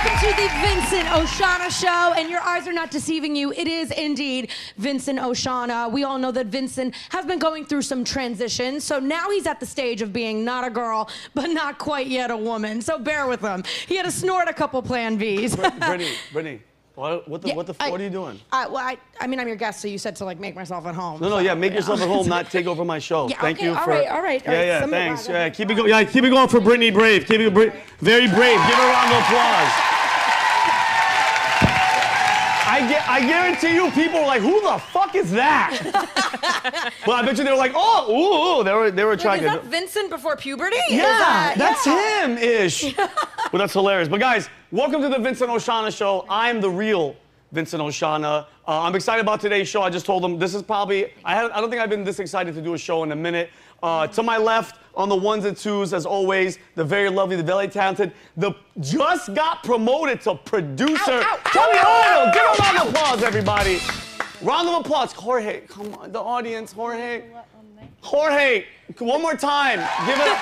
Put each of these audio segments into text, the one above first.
welcome to the Vincent Oshana Show. And your eyes are not deceiving you. It is indeed Vincent Oshana. We all know that Vincent has been going through some transitions. So now he's at the stage of being not a girl, but not quite yet a woman. So bear with him. He had to snort a couple Plan Bs. Brittany. What are you doing? I mean, I'm your guest, so you said to like make myself at home. No, yeah, make yourself at home, not take over my show. Yeah, Thank okay, you for. All right. Yeah, thanks. Yeah, keep it going. Yeah, keep it going for Brittany Brave. Keep it very brave. Give her a round of applause. I guarantee you, people were like, "Who the fuck is that?" Well, I bet you they were like, "Oh, ooh," they were attracted. Is that Vincent before puberty? Yeah, that's him-ish. Well, that's hilarious. But guys, welcome to the Vincent Oshana Show. I'm the real Vincent Oshana. I'm excited about today's show. I just told them this is probably, I don't think I've been this excited to do a show in a minute. To my left, on the ones and twos, as always, the very lovely, the very talented, just got promoted to producer, Kelly Oil. Give a round of applause, everybody. Round of applause. Jorge, come on, the audience, Jorge. Jorge, one more time. Give it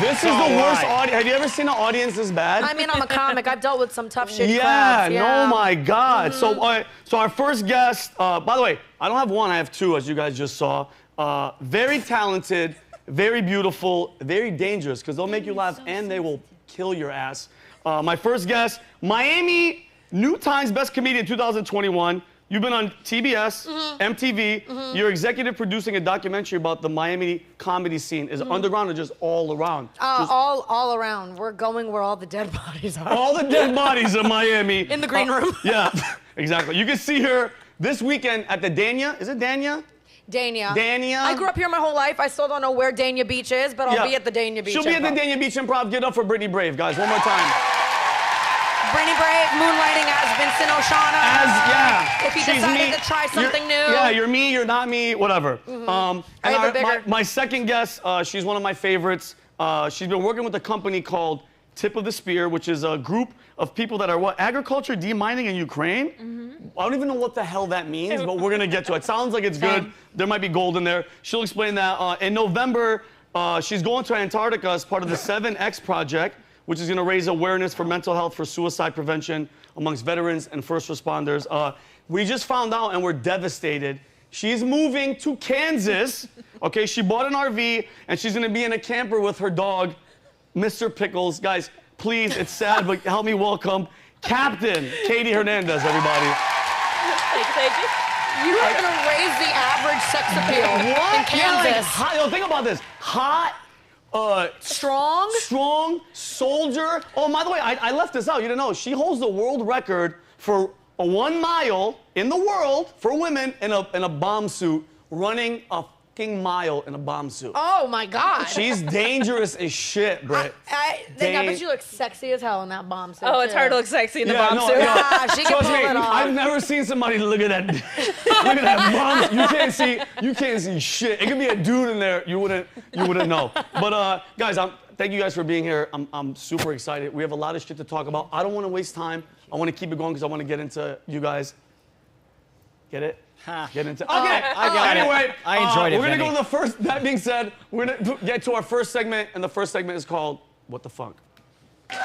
This is the worst audience. Have you ever seen an audience this bad? I mean, I'm a comic. I've dealt with some tough shit. Yeah, crowds. no, my God. So our first guest, by the way, I don't have one, I have two, as you guys just saw. Very talented, very beautiful, very dangerous, because they'll make you laugh and they will kill your ass. My first guest, Miami New Times Best Comedian 2021. You've been on TBS, MTV. You're executive producing a documentary about the Miami comedy scene. Is it underground or just all around? All around. We're going where all the dead bodies are. All the dead bodies in Miami. In the green room. Yeah, exactly. You can see her this weekend at the Dania. Is it Dania? Dania. Dania. I grew up here my whole life. I still don't know where Dania Beach is, but I'll be at the Dania Beach She'll be at the Dania Beach Improv. Get up for Brittany Brave, guys. One more time. Brittany Brave, moonlighting as Vincent Oshana. If you decided to try something new. Yeah, you're me, you're not me, whatever. My second guest, she's one of my favorites. She's been working with a company called Tip of the Spear, which is a group of people that are agriculture demining in Ukraine. I don't even know what the hell that means, but we're gonna get to it. Sounds like it's good. There might be gold in there. She'll explain that. In November, she's going to Antarctica as part of the 7X project, which is going to raise awareness for mental health for suicide prevention amongst veterans and first responders. We just found out and we're devastated. She's moving to Kansas. Okay, she bought an RV and she's going to be in a camper with her dog, Mr. Pickles. Guys, please, it's sad, but help me welcome Captain Katie Hernandez, everybody. Thank you. You are going to raise the average sex appeal in Kansas. Hot, think about this. Hot. Strong soldier. Oh, by the way, I left this out. You didn't know. She holds the world record for a 1 mile in the world for women in a bomb suit, running a fucking mile in a bomb suit. Oh my God. She's dangerous as shit, Britt. I bet you look sexy as hell in that bomb suit. Oh, it's hard to look sexy in the bomb suit. Yeah, she can pull it off. I've never seen somebody look at that. Look at that bomb. You can't see shit. It could be a dude in there. You wouldn't know. But guys, thank you guys for being here. I'm super excited. We have a lot of shit to talk about. I don't want to waste time. I want to keep it going because I want to get into you guys. Get it? Get into. Okay. I got it. I enjoyed it. We're gonna go to the first. That being said, we're gonna get to our first segment, and the first segment is called "What the Funk." There's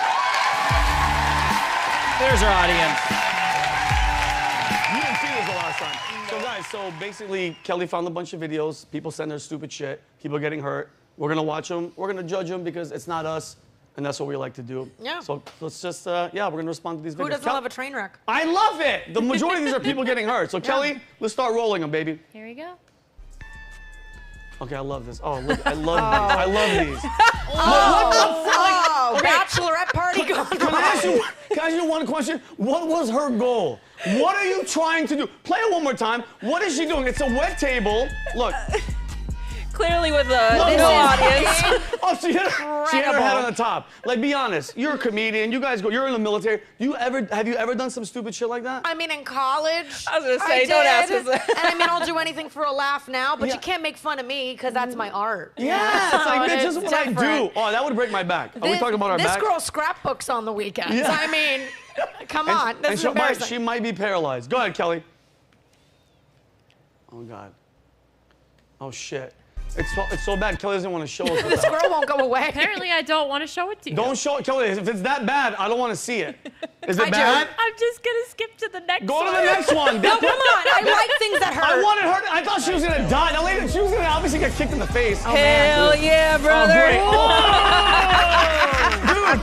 our audience. You didn't see this the last time. So guys, basically, Kelly found a bunch of videos. People send their stupid shit. People are getting hurt. We're gonna watch them. We're gonna judge them because it's not us. And that's what we like to do. Yeah. So let's just, we're going to respond to these videos. Who doesn't love a train wreck? I love it. The majority of these are people getting hurt. So Kelly, let's start rolling them, baby. Here we go. Okay, I love this. Oh, look, I love these. I love these. Oh, bachelorette party going Can I ask you one question? What was her goal? What are you trying to do? Play it one more time. What is she doing? It's a wet table. Look. Clearly with no audience. Oh, she hit her head on the top. Like, be honest. You're a comedian. You guys you're in the military. Have you ever done some stupid shit like that? I mean, in college. I was going to say, don't ask us that. And I mean, I'll do anything for a laugh now, but you can't make fun of me because that's my art. Yeah, it's like, this is what I do. Oh, that would break my back. Are we talking about our back? This girl scrapbooks on the weekends. Yeah. I mean, come on. This is and embarrassing. she might be paralyzed. Go ahead, Kelly. Oh, God. Oh, shit. It's so bad. Kelly doesn't want to show us. This girl won't go away. Apparently, I don't want to show it to you. Don't show it, Kelly. If it's that bad, I don't want to see it. Is it bad? I'm just gonna skip to the next one. Go to the next one. No, come on. I like things that hurt. I wanted her. I thought she was gonna die. That lady, she was gonna obviously get kicked in the face. Hell yeah, brother. Oh,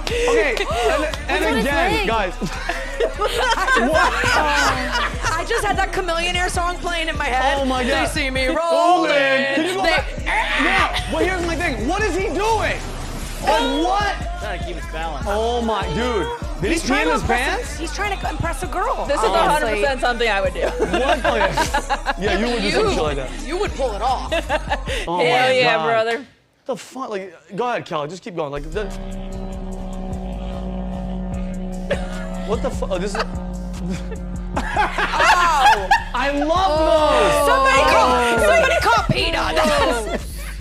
dude. Okay. And again, guys. I just had that Chameleonaire song playing in my head. Oh my God. They see me rolling. Can you go back? Yeah. Well, here's my thing. What is he doing? Like what? Trying to keep his balance. Oh my, dude. Did he pee in his pants? He's trying to impress a girl. This is 100% something I would do. What? Oh, yeah, you would do some shit like that. You would pull it off. Oh Hell my yeah, God. brother. The fuck? Like, go ahead, Kelly. Just keep going. Like, what the fuck? Oh, this is. Oh! I love those. Somebody call PETA.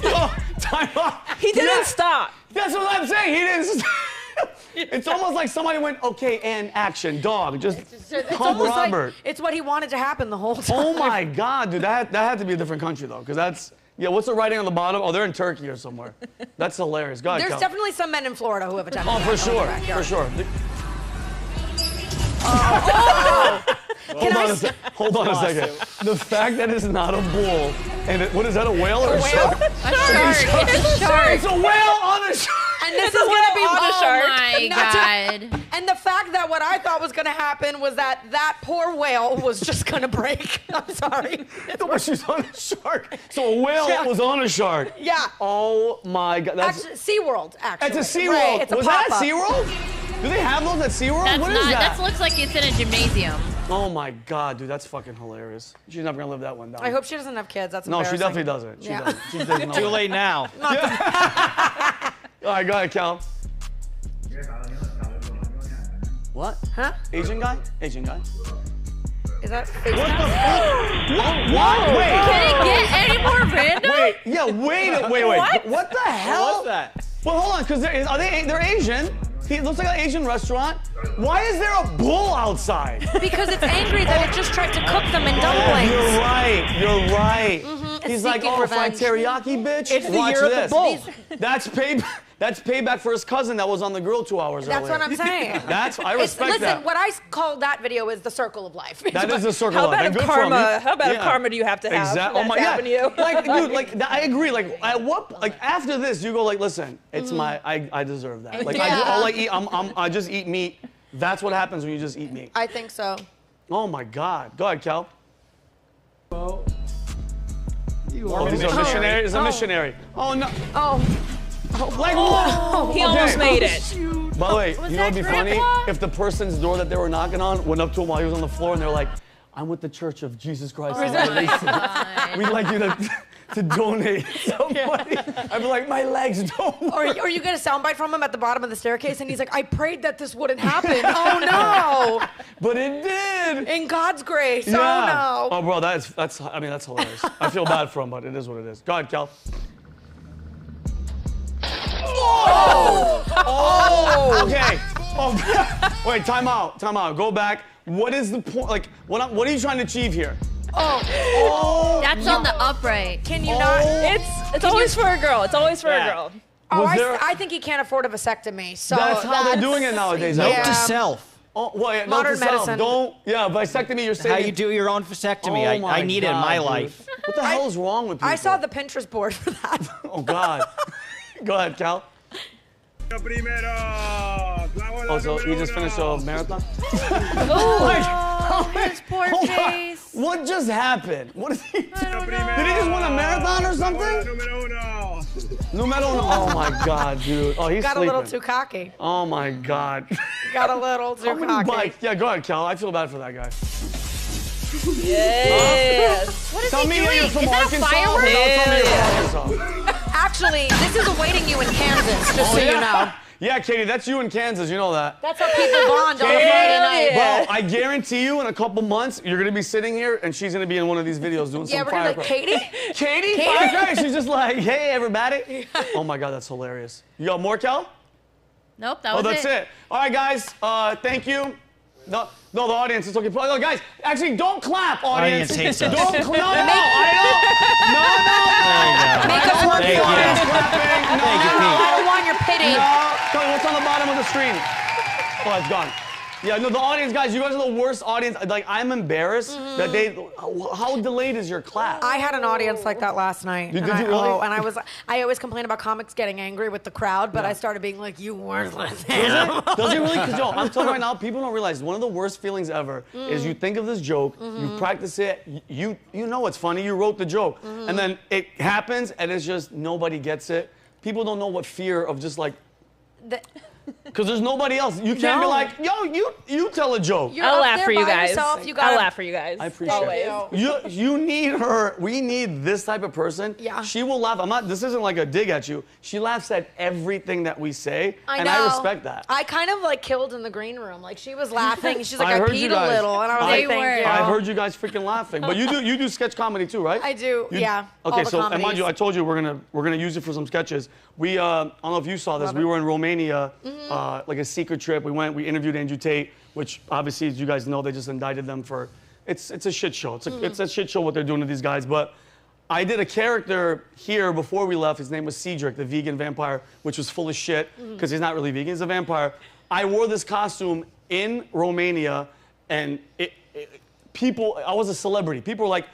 Oh, time out. He didn't stop. That's what I'm saying. He didn't. It's almost like somebody went, okay, and action, dog. Just hump Robert. It's what he wanted to happen the whole time. Oh my God, dude. That had to be a different country though, because that's. Yeah, what's the writing on the bottom? Oh, they're in Turkey or somewhere. That's hilarious. Go ahead, There's Kel. definitely some men in Florida who have attempted. Oh, for sure, for sure. Hold on a second. The fact that it's not a bull, and what is that, a whale or a shark? A shark. It's a shark. It's a whale on a shark. And this is gonna be on a shark. Oh my God. And the fact that what I thought was gonna happen was that poor whale was just gonna break. I'm sorry. No, she's on a shark. So a whale was on a shark. Yeah. Oh my God. That's SeaWorld, actually. It's a SeaWorld. Right, it's a Was that at pop-up. SeaWorld? Do they have those at SeaWorld? That's What not. is that? That looks like it's in a gymnasium. Oh my God, dude, that's fucking hilarious. She's never gonna live that one down. I hope she doesn't have kids. That's No, she embarrassing. definitely doesn't. She Yeah. doesn't. She doesn't know Too that. late now. All right, go ahead, Cal. What? Huh? Asian guy? Asian guy. Is that What the fuck? What? Wait. Can it get any more random? Wait. Yeah. Wait. What the hell? What's that? Well, hold on, because they're Asian. It looks like an Asian restaurant. Why is there a bull outside? Because it's angry that it just tried to cook them in dumplings. You're right. You're right. It's He's like, seeking oh, fried revenge. teriyaki, bitch. It's the Watch year of the this. bull. That's payback. That's payback for his cousin that was on the grill 2 hours That's earlier. what I'm saying. I respect Listen, that. what I call that video is the circle of life. That is the circle How of life. bad And of good for him. karma? How bad of karma do you have to have? Exactly. For that to happen to you? Like, dude, like I agree. Like, at what? Like after this, you go like, listen, it's I deserve that. Like, all I eat, I just eat meat. That's what happens when you just eat meat. I think so. Oh my God. Go ahead, Kel. Well, you Oh, are he's a missionary. He's a missionary. Oh no. Oh. Like what? He almost made it. By the way, you know that what'd be funny? Grandpa? If the person's door that they were knocking on went up to him while he was on the floor and they're like, I'm with the Church of Jesus Christ. of Latter-day-Saints. We'd like you to donate some money. I'd be like, my legs don't work. Or you get a soundbite from him at the bottom of the staircase, and he's like, I prayed that this wouldn't happen. Oh no! But it did. In God's grace. Yeah. Oh no. Oh, bro, that's hilarious. I feel bad for him, but it is what it is. Go ahead, Kel. Oh! Okay. Oh, wait, time out. Go back. What is the point? Like, what are you trying to achieve here? Oh! That's on the upright. Can you not? It's always for a girl. It's always for a girl. Oh, Was there- I think he can't afford a vasectomy. So That's how they're doing it nowadays. Note Yeah. to self. Oh, well, yeah, Modern note to self. medicine. Vasectomy, you're saying. How you do your own vasectomy. Oh I need it in God, my dude. life. What the hell is wrong with people? I saw the Pinterest board for that. Oh, God. Go ahead, Cal. Oh, so you just finished a marathon? Oh, his poor Hold on. face. What just happened? What did he do? Did he just win a marathon or something? Numero uno. Oh, my God, dude. Oh, he's Got sleeping. a little too cocky. Oh, my God. Got a little too How many cocky. bikes? Yeah, go ahead, Cal. I feel bad for that guy. Yes. What is Tell he me doing? you're from Is that a Arkansas. firework? No, tell me you're Yeah. from Arkansas. Actually, this is awaiting you in Kansas, just so you know. Yeah, Katie, that's you in Kansas. You know that. That's how people bond on a Katie, Friday night. yeah. Bro, I guarantee you in a couple months, you're going to be sitting here and she's going to be in one of these videos doing Yeah, some we're gonna be like, firecracker. Katie? Katie? Firecracker? She's just like, hey, everybody. Oh, my God, that's hilarious. You got more, Cal? Nope, that Oh, was that's it. All right, guys, thank you. No, the audience is okay. No, guys, actually, don't clap, audience. Audience hates us. Don't clap. No. Make us work Thank for you. it. Thank you, Pete. I don't want your pity. No, what's on the bottom of the screen? Oh, it's gone. Yeah, no, the audience, guys, you guys are the worst audience. Like, I'm embarrassed that they. How delayed is your clap? I had an audience like that last night. Did you really? Oh, and I always complain about comics getting angry with the crowd, but I started being like, you worthless. Does it really? Because, yo, I'm telling you right now, people don't realize one of the worst feelings ever is you think of this joke, you practice it, you know it's funny, you wrote the joke, and then it happens, and it's just nobody gets it. People don't know what fear of just like. Because there's nobody else. You can't be like, yo, you tell a joke. I'll laugh for you guys. I'll I'll laugh for you guys. I appreciate it. You need her. We need this type of person. Yeah. She will laugh. This isn't like a dig at you. She laughs at everything that we say, and know. I respect that. I kind of like killed in the green room. Like she was laughing. She's like, I I heard you peed a guys. little, and I was like, thank you. I've heard you guys freaking laughing. But you do sketch comedy too, right? I do. Yeah. Okay, all the so and mind comedies. you, I told you we're gonna use it for some sketches. We I don't know if you saw this. We were in Romania, like a secret trip. We interviewed Andrew Tate, which obviously, as you guys know, they just indicted them for. It's a shit show. It's a shit show what they're doing to these guys. But I did a character here before we left. His name was Cedric, the vegan vampire, which was full of shit because he's not really vegan. He's a vampire. I wore this costume in Romania, and I was a celebrity. People were like,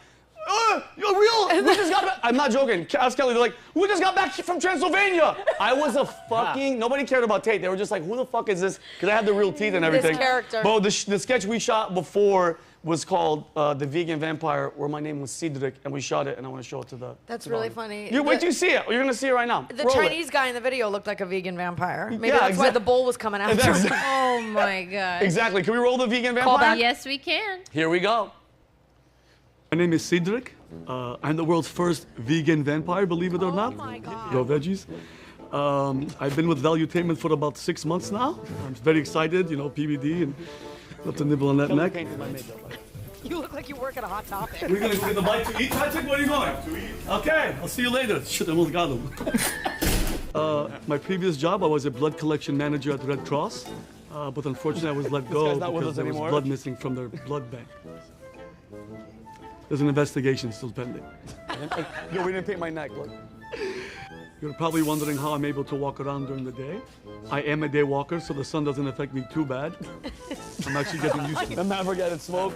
you're real. We just got back. I'm not joking. Ask Kelly. They're like, we just got back from Transylvania. I was a fucking. Nobody cared about Tate. They were just like, who the fuck is this? Because I had the real teeth and everything. This character. But the sketch we shot before was called The Vegan Vampire, where my name was Cedric, and we shot it, and I want to show it to the. That's really funny. You wait till you see it. You're gonna see it right now. The Roll Chinese guy in the video looked like a vegan vampire. Maybe Yeah, that's why the bull was coming after him. Exactly. Oh my god. Exactly. Can we roll the Vegan Vampire? Yes, we can. Here we go. My name is Cedric. I'm the world's first vegan vampire, believe it or not. Oh my God. Go veggies. I've been with Valuetainment for about 6 months now. I'm very excited, you know, PBD, and love to nibble on that neck. You look like you work at a Hot Topic. We're gonna get the bite to eat, Patrick? Where are you going? To eat. Okay, I'll see you later. Shit, I almost got him. My previous job, I was a blood collection manager at Red Cross, but unfortunately I was let go not with because us there was anymore. blood missing from their blood bank. There's an investigation still pending. Yo, we didn't paint my neck. Look. You're probably wondering how I'm able to walk around during the day. I am a day walker, so the sun doesn't affect me too bad. I'm actually getting used to it. The never get it smoke.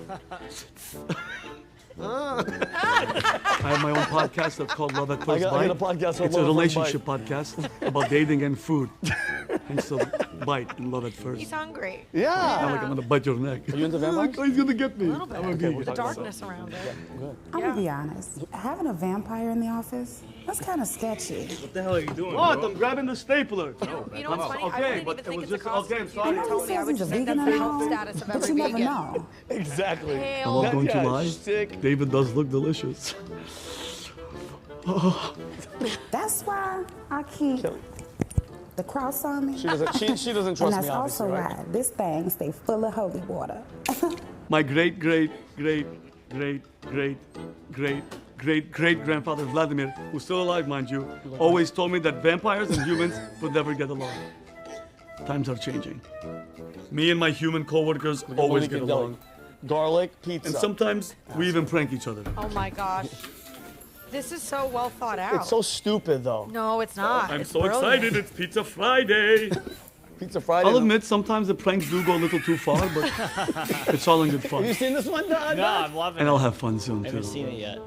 I have my own podcast that's called Love at First I got a Bite. podcast called It's a Love at First relationship podcast about dating and food. Hence the bite and love at first. He's hungry. Yeah. I'm like, I'm gonna bite your neck. Are you into vampires? Oh, he's gonna get me. A little bit. I'm a vegan. The darkness around it. I'm gonna be honest. Having a vampire in the office, that's kind of sketchy. What the hell are you doing? What? I'm grabbing the stapler. You know what's funny? I Okay, wouldn't but even it think was it's a just costume. okay. I'm If sorry. you I know told he me, I says would he's a just think vegan that's and the health all, status of but every you never vegan. know. Exactly. I'm not going to lie. Sick. David does look delicious. That's why I keep the cross on me. She doesn't And trust that's me, also obviously, right? why this thing stay full of holy water. My great grandfather Vladimir, who's still alive, mind you, always told me that vampires and humans would never get along. Times are changing. Me and my human coworkers always get along. Garlic pizza. And sometimes we even prank each other. Oh my gosh. This is so well thought out. It's so stupid, though. No, it's not. I'm It's so brilliant. excited, it's Pizza Friday. Pizza Friday. I'll admit, sometimes the pranks do go a little too far, but it's all in good Have fun. you seen this one, Dad? No, I'm loving And it. I'll have fun soon, I haven't too. seen it yet.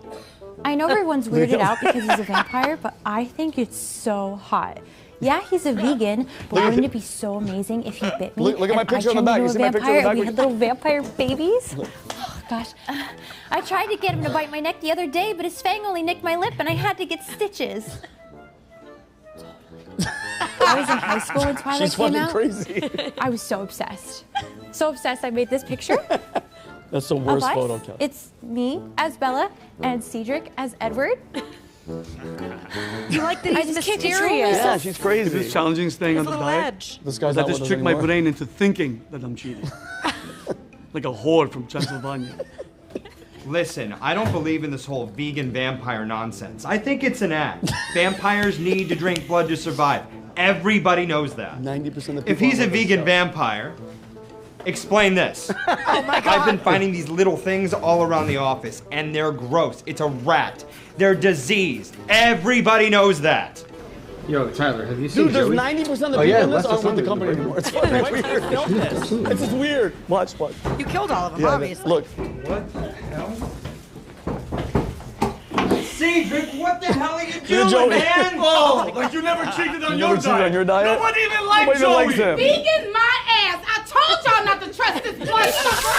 I know everyone's weirded out because he's a vampire, but I think it's so hot. Yeah, he's a vegan, but wouldn't it be so amazing if he bit me? Look at my and picture I on the turned back. into You a see my picture on vampire the and we back? had little vampire babies? Oh, gosh. I tried to get him to bite my neck the other day, but his fang only nicked my lip and I had to get stitches. I was in high school when Twilight She's came fucking out. crazy. I was so obsessed. So obsessed I made this picture That's the of worst us. photo, Kelly. It's me as Bella and Cedric as Edward. You like that I he's just can't control mysterious. Yeah, she's Is crazy. this challenging staying on the Little diet? edge. This guy's I not just with us tricked my anymore. brain into thinking that I'm cheating. Like a whore from Transylvania. Listen, I don't believe in this whole vegan vampire nonsense. I think it's an act. Vampires need to drink blood to survive. Everybody knows that. 90% of people. If he's a on this vegan show. vampire, Explain this. Oh my God. I've been finding these little things all around the office, and they're gross. It's a rat. They're diseased. Everybody knows that. Yo, Tyler, have you seen Dude, there's Joey? 90% of the people in this aren't with the company right? anymore. It's fucking weird. It's just weird. Watch. You killed all of them, Yeah, obviously. look. What the hell? Cedric, what the hell are you doing, Joey. man? Oh, like you never cheated on your never cheated on your diet? Nobody even likes Nobody Joey. likes him. Vegan my ass. I told y'all not to trust this bloodsucker.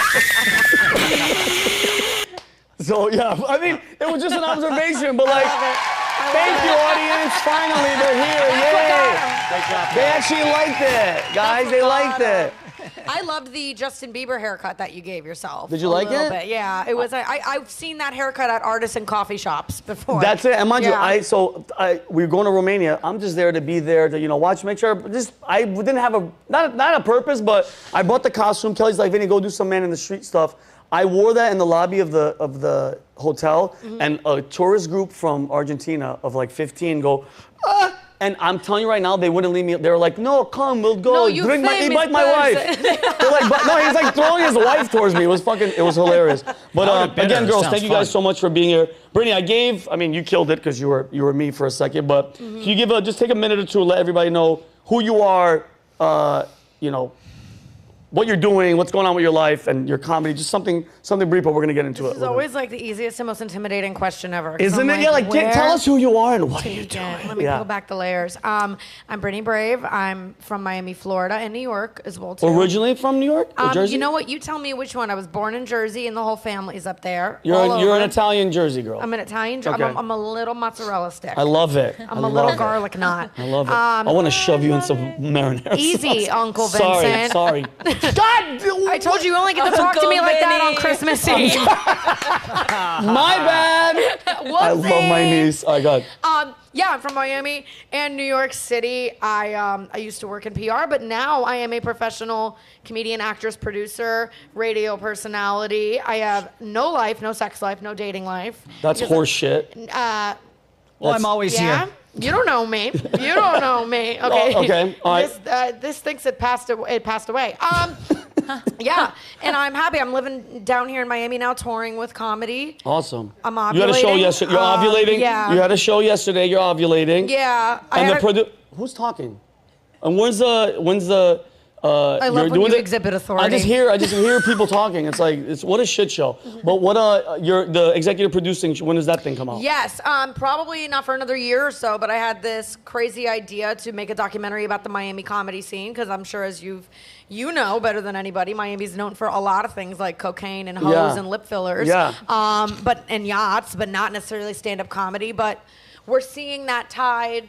So, yeah, I mean, it was just an observation, but like, thank you, audience. Finally, they're here. Yay. They actually liked it. Guys, they liked it. I loved the Justin Bieber haircut that you gave yourself. Did you like it? Bit. Yeah, it was. I've seen that haircut at artisan coffee shops before. That's it. And mind you, Yeah. we were going to Romania. I'm just there to be there to, watch, make sure. I didn't have not a purpose, but I bought the costume. Kelly's like, Vinny, go do some man in the street stuff. I wore that in the lobby of the hotel, and a tourist group from Argentina of like 15 go, ah! And I'm telling you right now, they wouldn't leave me. They were like, no, come, we'll go. No, you Drink my, famous invite my wife. They're like, no, he's like throwing his wife towards me. It was hilarious. But again, girls, thank you guys so much for being here. Brittany, you killed it because you were me for a second, but can you just take a minute or two to let everybody know who you are, what you're doing, what's going on with your life and your comedy, just something brief, but we're gonna get into it. This is always like the easiest and most intimidating question ever. Isn't it? Yeah, like tell us who you are and what you're doing. Let me peel back the layers. I'm Brittany Brave. I'm from Miami, Florida, and New York as well too. Originally from New York or Jersey? You know what? You tell me which one. I was born in Jersey, and the whole family's up there. You're an Italian Jersey girl. I'm an Italian. Okay. I'm a little mozzarella stick. I love it. I'm a little garlic knot. I love it. I want to shove you in some marinara Easy, sauce. Uncle Vincent. Sorry. God! I told you only get to talk to me like that on Christmas Eve. My bad. I love my niece. I got. Yeah, I'm from Miami and New York City. I used to work in PR, but now I am a professional comedian, actress, producer, radio personality. I have no life, no sex life, no dating life. That's horse shit. Well, I'm always here. You don't know me. You don't know me. Okay. Oh, okay. All right. This thinks it passed away. Yeah, and I'm happy. I'm living down here in Miami now, touring with comedy. Awesome. I'm ovulating. You had a show yesterday. You're ovulating. Yeah. You had a show yesterday. You're ovulating. Yeah. Who's talking? And when's the? I love when you exhibit authority. I just hear people talking. It's like what a shit show. But you're the executive producing. When does that thing come out? Yes, probably not for another year or so. But I had this crazy idea to make a documentary about the Miami comedy scene because I'm sure as you know better than anybody, Miami's known for a lot of things like cocaine and hoes and lip fillers. Yeah. And yachts, but not necessarily stand-up comedy. But we're seeing that tide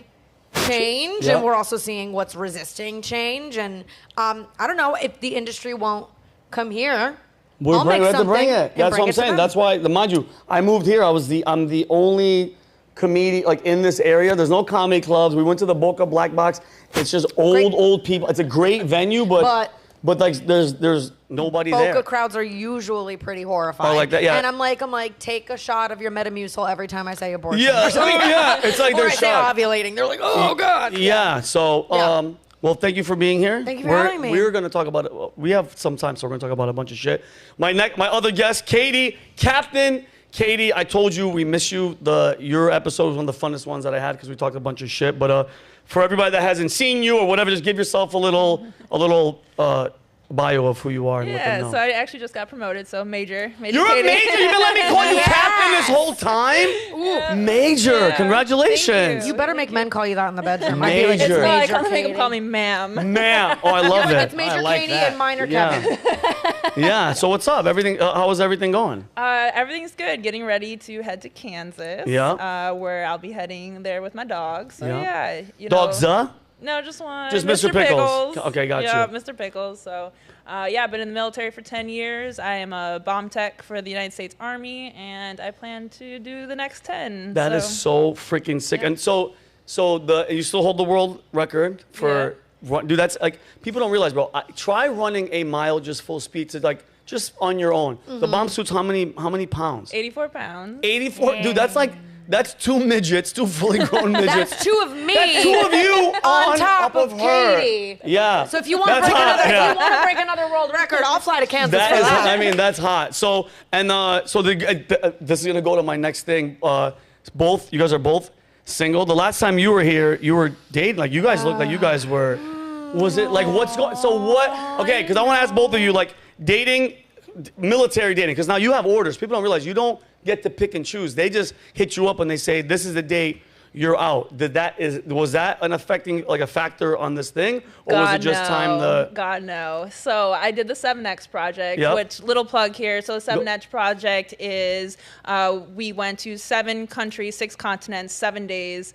change, and we're also seeing what's resisting change. And I don't know if the industry won't come here. We have to bring it. That's what I'm saying. That's why, mind you, I moved here. I'm the only comedian like in this area. There's no comedy clubs. We went to the Boca Black Box. It's just old people. It's a great venue, but like there's nobody there. Boca crowds are usually pretty horrifying. Oh, like that, yeah. And I'm like, take a shot of your Metamucil every time I say abortion. Yeah, it's like or they're I say shocked. ovulating. They're like, oh God. Yeah. So, well, thank you for being here. Thank you for having me. We're going to talk about. We have some time, so we're going to talk about a bunch of shit. My other guest, Captain Katie. I told you we miss you. Your episode was one of the funnest ones that I had because we talked a bunch of shit. But for everybody that hasn't seen you or whatever, just give yourself a little bio of who you are and let them know. So I actually just got promoted, so major. You're a major? You've been letting me call you captain this whole time? Yeah. Major. Yeah. Congratulations. You better make men call you that in the bedroom. Major. I'd be like, No, I Major kind of make Katie. them call me ma'am. Ma'am. Oh, I love it. It's Major I like Katie that. and Minor Yeah. Kevin. Yeah. So what's up? Everything? How is everything going? Everything's good. Getting ready to head to Kansas. Yeah. Where I'll be heading there with my dogs. So Yeah. you know. Dogs, No, just one. Just Mr. Pickles. Okay, got Yeah, you. Mr. Pickles. So, I've been in the military for 10 years. I am a bomb tech for the United States Army, and I plan to do the next 10. That is so freaking sick. Yeah. And so you still hold the world record for, dude, that's like, people don't realize, bro, try running a mile just full speed to like, just on your own. The bomb suit's how many pounds? 84 pounds. 84? Dude, that's 2 midgets, 2 fully grown midgets. That's 2 of me. That's 2 of you on top of Katie. Yeah. So if you want to break another world record, I'll fly to Kansas for that. I mean, that's hot. So this is gonna go to my next thing. You guys are both single. The last time you were here, you were dating. Like you guys looked like you guys were. Was it like what's going? So what? Okay, because I want to ask both of you like dating, military dating. Because now you have orders. People don't realize you don't get to pick and choose. They just hit you up and they say this is the date. You're out. Was that an affecting like a factor on this thing, or was it just time to? God no. So I did the 7X project, which little plug here. So the 7X project is we went to 7 countries, 6 continents, 7 days,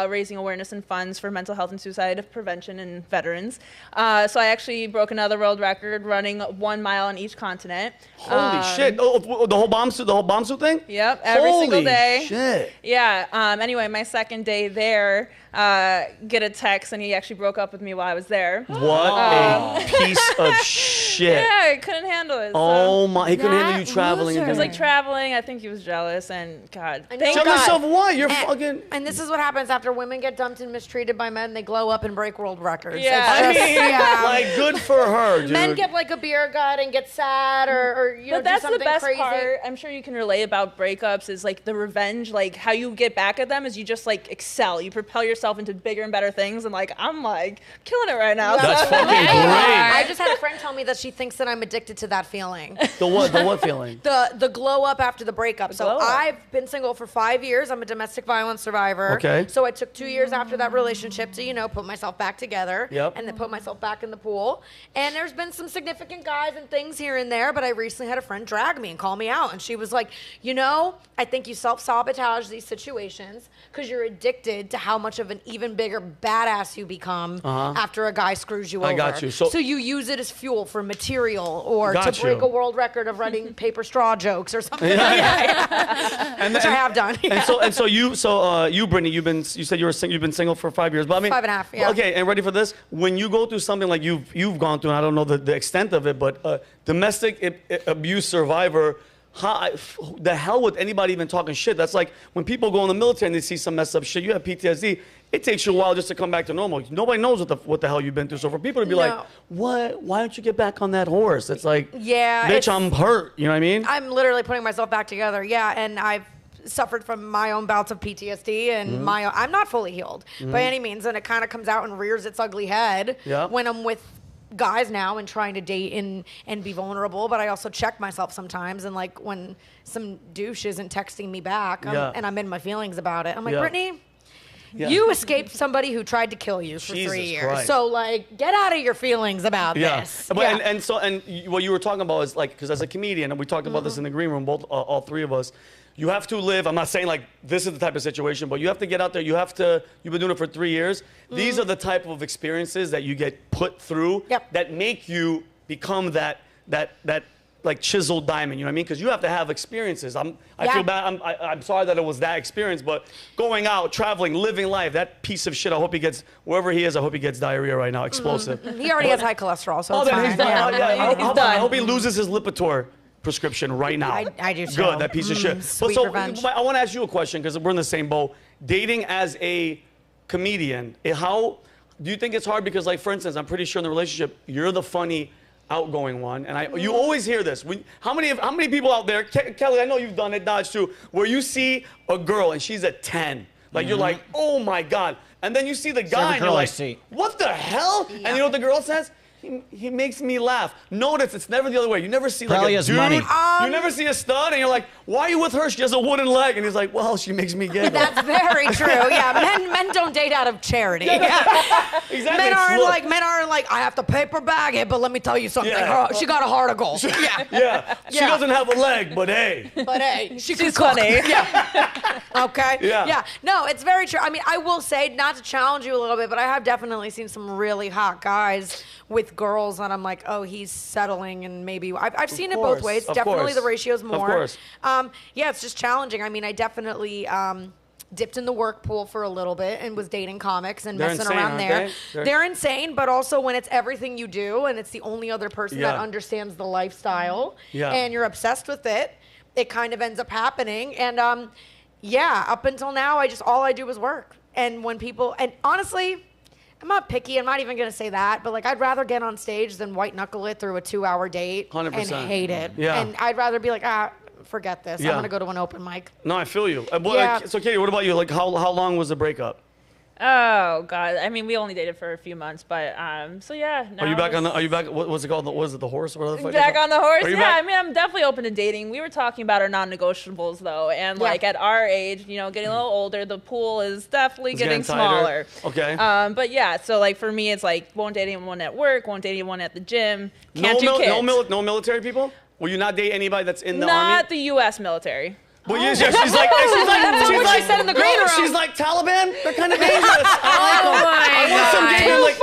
raising awareness and funds for mental health and suicide prevention in veterans. So I actually broke another world record running 1 mile on each continent. Holy shit! Oh, the whole bomb suit thing. Yep, every single day. Holy shit! Yeah. Anyway, my second day there, get a text, and he actually broke up with me while I was there. What a piece of shit! Yeah, I couldn't handle it. Oh my! He couldn't handle you traveling. It was like traveling. I think he was jealous, and God. Jealous of what? You're fucking. And this is what happens after women get dumped and mistreated by men. They glow up and break world records. Yeah, I mean, like good for her, dude. Men get like a beer gut and get sad, or you know, that's do something the best crazy. part. I'm sure you can relate about breakups is like the revenge, like how you get back at them is you just like excel. You propel yourself into bigger and better things, and like I'm like killing it right now. That's fucking great. I just had a friend tell me that she thinks that I'm addicted to that feeling. The what? The what feeling? The glow up after the breakup. So I've been single for 5 years. I'm a domestic violence survivor. Okay. So I took 2 years after that relationship to put myself back together. Yep. And then put myself back in the pool. And there's been some significant guys and things here and there, but I recently had a friend drag me and call me out, and she was like, I think you self-sabotage these situations because you're addicted to how much of an even bigger badass you become after a guy screws you over. I got you. So you use it as fuel for material or to break a world record of writing paper straw jokes or something like that. Which I have done. And so you, Brittany, you said you've been single for 5 years, but I mean 5.5, yeah. Okay, and ready for this? When you go through something like you've gone through, and I don't know the extent of it, but domestic abuse survivor. The hell would anybody even talking shit? That's like when people go in the military and they see some messed up shit. You have PTSD. It takes you a while just to come back to normal. Nobody knows what the hell you've been through. So for people to be like, what? Why don't you get back on that horse? It's like, bitch, I'm hurt. You know what I mean? I'm literally putting myself back together. Yeah, and I've suffered from my own bouts of PTSD and I'm not fully healed by any means, and it kind of comes out and rears its ugly head when I'm with guys now and trying to date and be vulnerable, but I also check myself sometimes, and like when some douche isn't texting me back and I'm in my feelings about it, I'm like, Brittany, you escaped somebody who tried to kill you for 3 years. Christ. So like, get out of your feelings about this. But, and what you were talking about is like, because as a comedian, and we talked about this in the green room, both all three of us, you have to live. I'm not saying like this is the type of situation, but you have to get out there. You've been doing it for 3 years. These are the type of experiences that you get put through that make you become that like chiseled diamond. You know what I mean? Because you have to have experiences. I feel bad. I'm sorry that it was that experience, but going out, traveling, living life, that piece of shit. I hope he gets wherever he is. I hope he gets diarrhea right now. Explosive. He already has high cholesterol, so it's fine. He's done. I hope he loses his Lipitor prescription right now. I do too. Good, that piece of shit. Sweet revenge. I want to ask you a question because we're in the same boat. Dating as a comedian, how do you think it's hard? Because like, for instance, I'm pretty sure in the relationship, you're the funny, outgoing one, and you always hear this. How many people out there, Kelly, I know you've done it, Dodge too, where you see a girl and she's a 10. Like you're like, oh my God. And then you see the guy and you're like, what the hell? And you know what the girl says? He makes me laugh. Notice it's never the other way. You never see like a dude. Money. You never see a stud, and you're like, "Why are you with her? She has a wooden leg." And he's like, "Well, she makes me giggle." That's very true. Yeah, men don't date out of charity. Exactly. Men aren't like I have to paper bag it, but let me tell you something. She got a heart of gold. She doesn't have a leg, but hey. She's funny. Okay. Yeah. No, it's very true. I mean, I will say, not to challenge you a little bit, but I have definitely seen some really hot guys with girls, and I'm like, oh, he's settling, and maybe I've seen it both ways. Definitely the ratio's more. Of course. It's just challenging. I mean, I definitely dipped in the work pool for a little bit and was dating comics and messing around there. They're insane, but also when it's everything you do and it's the only other person that understands the lifestyle and you're obsessed with it, it kind of ends up happening. And up until now, all I do is work. And when people, and honestly, I'm not picky. I'm not even going to say that. But, like, I'd rather get on stage than white knuckle it through a 2-hour date 100%. and hate it. Yeah. And I'd rather be like, forget this. I'm going to go to an open mic. No, I feel you. So, Katie, what about you? Like, how long was the breakup? Oh God! I mean, we only dated for a few months, but so yeah. Are you back on the? Are you back? What was it called? Was it the horse? Or whatever? Back on the horse? Yeah. Back? I mean, I'm definitely open to dating. We were talking about our non-negotiables though, and like at our age, you know, getting a little older, the pool is definitely getting smaller. Okay. But yeah, so like for me, it's like won't date anyone at work, won't date anyone at the gym. Can't do kids. No military people. Will you not date anybody that's in the army? Not the U.S. military. Well, she's like, she said in the green room. She's like, Taliban, they're kind of dangerous. I want some game like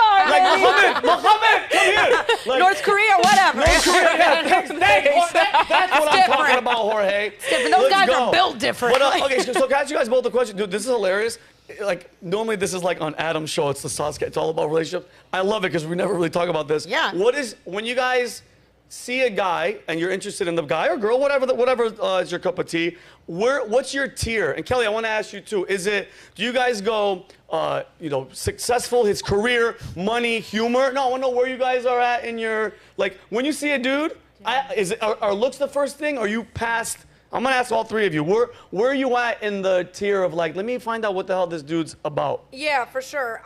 Muhammad, come here. Like, North Korea, whatever. North Korea, yeah. That's what I'm talking about, Jorge. It's different. Those guys are built different. Okay, so can I ask you guys both a question? Dude, this is hilarious. Like, normally this is like on Adam's show. It's the Sasuke. It's all about relationships. I love it because we never really talk about this. Yeah. When you guys see a guy and you're interested in the guy or girl, whatever is your cup of tea, what's your tier? And Kelly, I want to ask you too, do you guys go, successful, his career, money, humor? No, I want to know where you guys are at in your, like, when you see a dude, are looks the first thing? Or are you past, I'm going to ask all three of you, where are you at in the tier of like, let me find out what the hell this dude's about? Yeah, for sure.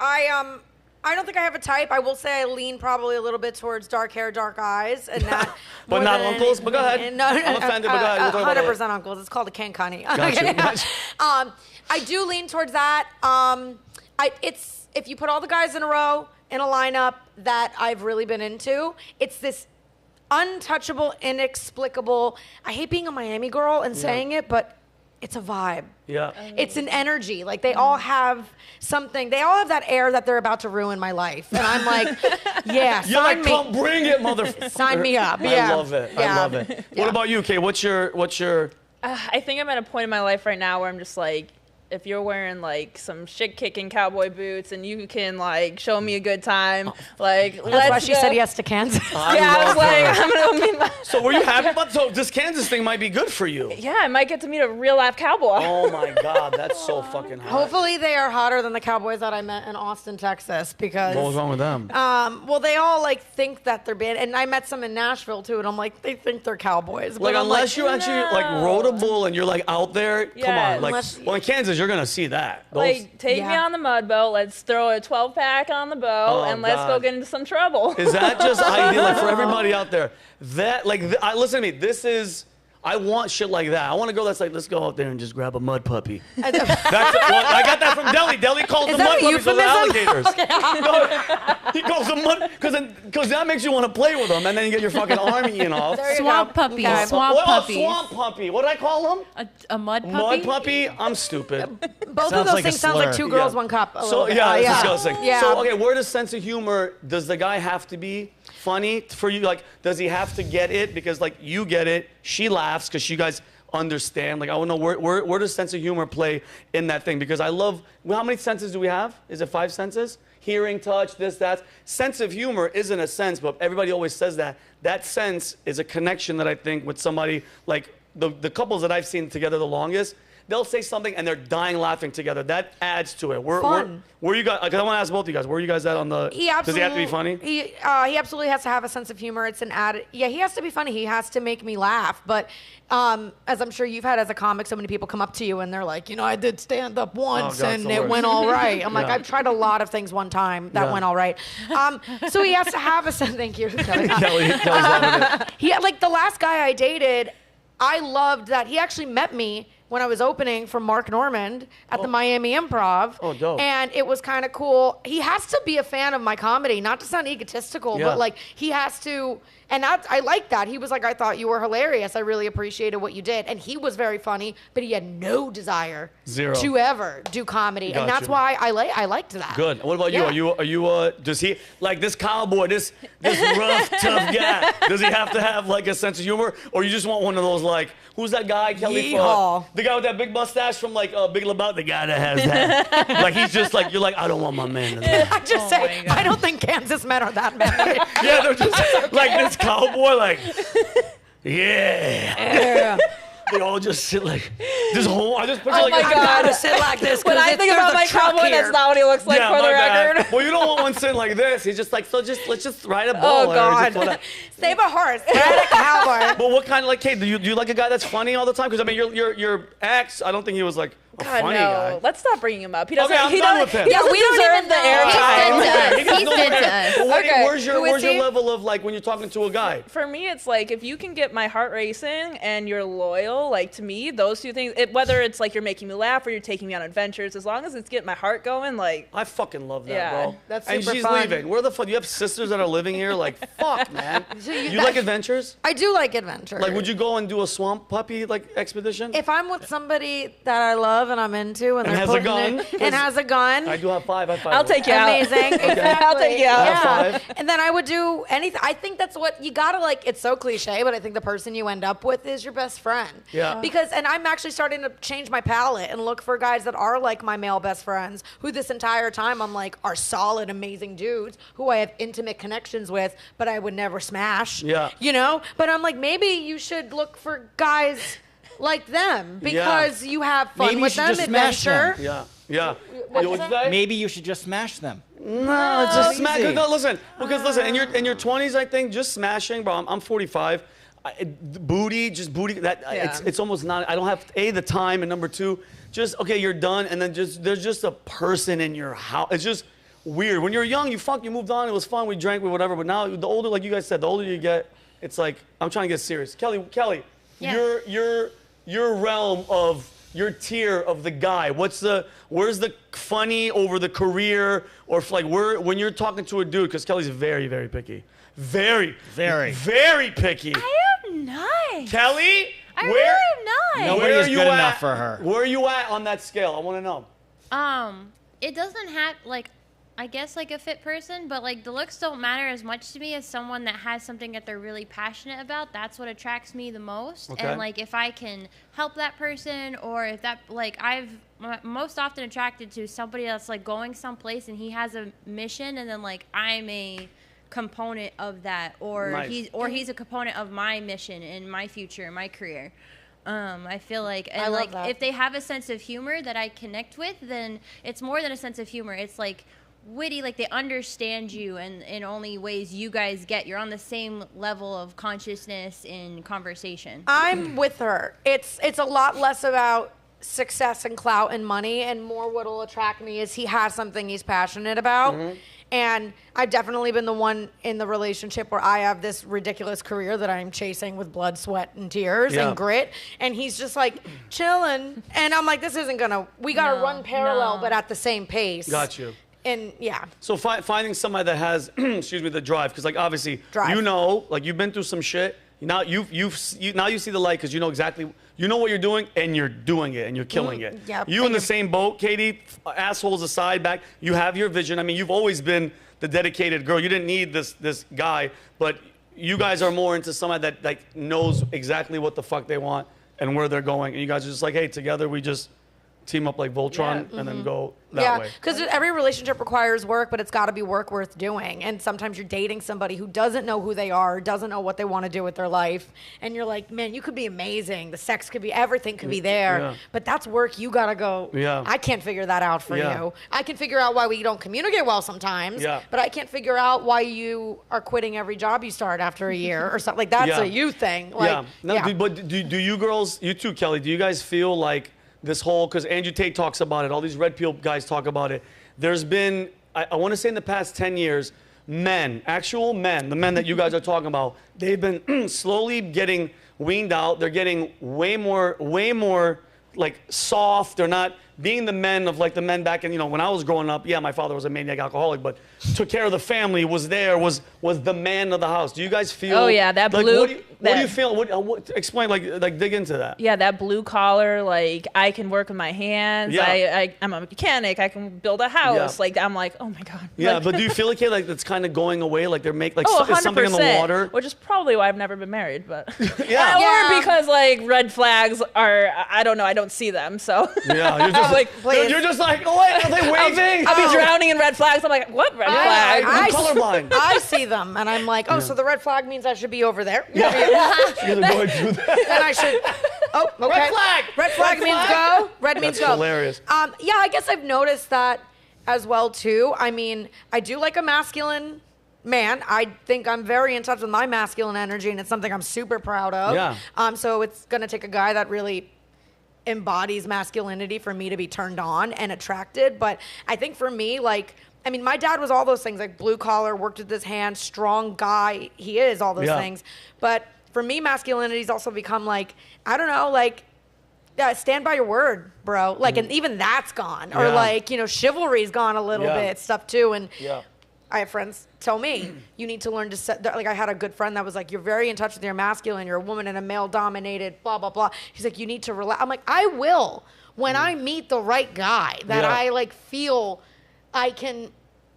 I don't think I have a type. I will say I lean probably a little bit towards dark hair, dark eyes, and that. But not uncles. But go ahead. No, I'm offended. But go ahead. 100% uncles. It's called a cancani. Gotcha. I do lean towards that. It's if you put all the guys in a row in a lineup that I've really been into, it's this untouchable, inexplicable. I hate being a Miami girl and saying it, but it's a vibe. Yeah. It's an energy. Like they all have something. They all have that air that they're about to ruin my life. And I'm like, yeah, you're like, come bring it, motherfucker. Sign me up. Yeah. I love it. Yeah. I love it. Yeah. What about you, Kay? What's your? I think I'm at a point in my life right now where I'm just like, if you're wearing like some shit-kicking cowboy boots and you can like show me a good time, like that's why she said yes to Kansas. I was like, I'm gonna meet my. So were you happy about? So this Kansas thing might be good for you. Yeah, I might get to meet a real life cowboy. Oh my God, that's so fucking hot. Hopefully they are hotter than the cowboys that I met in Austin, Texas, because. What was wrong with them? Well, they all like think that they're bad, and I met some in Nashville too, and I'm like, they think they're cowboys. Like unless you actually like rode a bull and you're like out there, come on, like well in Kansas you're gonna see that. Like, take me on the mud boat. Let's throw a 12-pack on the boat, and let's go get into some trouble. Is that just ideal? Like for everybody out there, that like listen to me. This is. I want shit like that. I want to go. That's like, let's go out there and just grab a mud puppy. I got that from Deli. Deli calls the mud puppies the alligators. Okay. He calls them mud because that makes you want to play with them, and then you get your fucking arm eaten off. Swamp puppy. Okay. Swamp puppy. Swamp puppy. What did I call them? A mud puppy. Mud puppy. I'm stupid. Both of those things sound like two girls, one cup. So yeah, it's disgusting. Yeah. So okay, where does sense of humor? Does the guy have to be funny for you? Like, does he have to get it? Because like you get it, she laughs because you guys understand. Like, I want to know where does sense of humor play in that thing? Because I love. How many senses do we have? Is it 5 senses? Hearing, touch, this, that. Sense of humor isn't a sense, but everybody always says that. That sense is a connection that I think with somebody like the couples that I've seen together the longest. They'll say something and they're dying laughing together. That adds to it. Where you guys? Because I want to ask both of you guys. Where are you guys at on the? Does he have to be funny? He absolutely has to have a sense of humor. It's an added. Yeah, he has to be funny. He has to make me laugh. But as I'm sure you've had as a comic, so many people come up to you and they're like, I did stand up once and it went all right. I'm like, I've tried a lot of things one time that went all right. So he has to have a sense. Thank you, Kelly. Kelly's loving it. He like the last guy I dated. I loved that he actually met me when I was opening for Mark Normand at the Miami Improv. Oh, dope. And it was kind of cool. He has to be a fan of my comedy, not to sound egotistical, but like he has to, and I like that. He was like, I thought you were hilarious. I really appreciated what you did. And he was very funny, but he had no desire to ever do comedy. And that's why I liked that. Good. What about you? Are you does he, like this cowboy, this rough, tough guy, does he have to have like a sense of humor? Or you just want one of those like, who's that guy, Kelly? The guy with that big mustache from like Big Lebowski, the guy that has that. Like he's just like, you're like, I don't want my man. I just say, I don't think Kansas men are that men. Yeah, they're just like this cowboy, like, yeah. they all just sit like this whole. I just picture Oh like my a God. gotta sit like this. When I think about my cowboy, that's not what he looks like for the record. Well, you don't want one sitting like this. He's just like, let's just ride a bull. Oh God. Save a horse. Ride a cowboy. But what kind of like, Kate? Do you like a guy that's funny all the time? Because I mean, your ex, I don't think he was like a God, funny no. guy. Let's stop bringing him up. He doesn't. Okay, I'm he done doesn't, with him. He doesn't we don't deserve even the know. airtime. He's dead to us. But Okay. where's your level of like when you're talking to a guy? For me, it's like if you can get my heart racing and you're loyal, like to me, those two things. Whether it's like you're making me laugh or you're taking me on adventures, as long as it's getting my heart going, like I fucking love that, Yeah. bro. That's and super she's fun. leaving. Where the fuck? You have sisters that are living here? Like, fuck, man. You like adventures? I do like adventure. Like, would you go and do a swamp puppy like expedition? If I'm with somebody that I love and I'm into and, And they're has a putting gun? and has a gun. I do have 5. I 5. I'll take you out. Amazing. Exactly. I'll take you out. I have Yeah. 5. And then I would do anything. I think that's what you gotta like. It's so cliche, but I think the person you end up with is your best friend. Yeah. Because, and I'm actually starting to change my palette and look for guys that are like my male best friends, who this entire time I'm like are solid, amazing dudes who I have intimate connections with, but I would never smash. Yeah. You know? But I'm like, maybe you should look for guys like them because you have fun Maybe you with should them, just smash adventure. them. Yeah. What'd you say? Maybe you should just smash them. No, it's just smash. easy. No, listen, because listen, in your 20s, I think just smashing, bro. I'm 45. Booty. That it's almost not. I don't have the time, and number 2, just okay, you're done, and then there's just a person in your house. It's just weird. When you're young, you moved on. It was fun. We drank, whatever. But now, the older, like you guys said, the older you get, it's like I'm trying to get serious. Kelly, Yeah. your realm of your tier of the guy. Where's the funny over the career, or like when you're talking to a dude? Because Kelly's very, very picky. Very picky. I am not. Kelly, I really am not. Nobody is good enough for her. Where are you at on that scale? I want to know. It doesn't have like, I guess like a fit person, but like the looks don't matter as much to me as someone that has something that they're really passionate about. That's what attracts me the most. Okay. And like if I can help that person, or if that like I'm most often attracted to somebody that's like going someplace and he has a mission, and then like I'm a component of that, or Nice. he's a component of my mission and my future and my career. I feel like, and I love like that. if they have a sense of humor that I connect with, then it's more than a sense of humor. It's like witty, like they understand you, and in only ways you guys get. You're on the same level of consciousness in conversation. I'm with her. It's a lot less about success and clout and money, and more what'll attract me is he has something he's passionate about. Mm-hmm. And I've definitely been the one in the relationship where I have this ridiculous career that I'm chasing with blood, sweat, and tears and grit. And he's just like chilling. And I'm like, this isn't gonna, we gotta run parallel, but at the same pace. Got you. And yeah. So finding somebody that has, excuse me, the drive, because like obviously, you know, like you've been through some shit. Now you see the light because you know exactly, you know what you're doing, and you're doing it, and you're killing it. Yeah, you in the same boat, Katie, assholes aside, back, you have your vision. I mean, you've always been the dedicated girl. You didn't need this guy, but you guys are more into somebody that like knows exactly what the fuck they want and where they're going. And you guys are just like, hey, together we just team up like Voltron and then go that way. Because every relationship requires work, but it's got to be work worth doing. And sometimes you're dating somebody who doesn't know who they are, doesn't know what they want to do with their life, and you're like, man, you could be amazing. The sex could be, everything could be there, but that's work. You got to go. I can't figure that out for you. I can figure out why we don't communicate well sometimes, but I can't figure out why you are quitting every job you start after a year or something. Like that's a you thing. Like, But do you girls, you too, Kelly, do you guys feel like this whole, because Andrew Tate talks about it, all these red pill guys talk about it. There's been, I want to say in the past 10 years, actual men, the men that you guys are talking about, they've been slowly getting weaned out. They're getting way more like soft. They're not being the men of like the men back in, you know, when I was growing up. Yeah, my father was a maniac alcoholic, but took care of the family, was there, was the man of the house. Do you guys feel? Oh yeah, that blue. Like, what do you feel? What explain, like dig into that. Yeah, that blue collar, like I can work with my hands. Yeah. I'm a mechanic. I can build a house. Yeah. Like I'm like, oh my god. Yeah, like, but do you feel like it's kind of going away? Like they're making like 100%, something in the water? which is probably why I've never been married. But Yeah. or because like red flags are, I don't know, I don't see them. So Yeah, you're just like, you're just like, oh wait, are they waving? I'll be drowning in red flags. I'm like, what red flag? I'm colorblind. I see them, and I'm like, oh, so the red flag means I should be over there. You're going through that. And I should Oh, okay. Red flag. Red flag means go. Red means That's go. hilarious. Yeah, I guess I've noticed that as well too. I mean, I do like a masculine man. I think I'm very in touch with my masculine energy, and it's something I'm super proud of. Yeah. So it's gonna take a guy that really embodies masculinity for me to be turned on and attracted. But I think for me, like, I mean, my dad was all those things, like blue collar, worked with his hands, strong guy. He is all those things. But for me, masculinity's also become like, I don't know, like, yeah, stand by your word, bro. Like, and even that's gone. Or like, you know, chivalry's gone a little bit, stuff too. And I have friends tell me, you need to learn to set, like I had a good friend that was like, you're very in touch with your masculine, you're a woman in a male dominated, blah, blah, blah. He's like, you need to relax. I'm like, I will when I meet the right guy that I like feel I can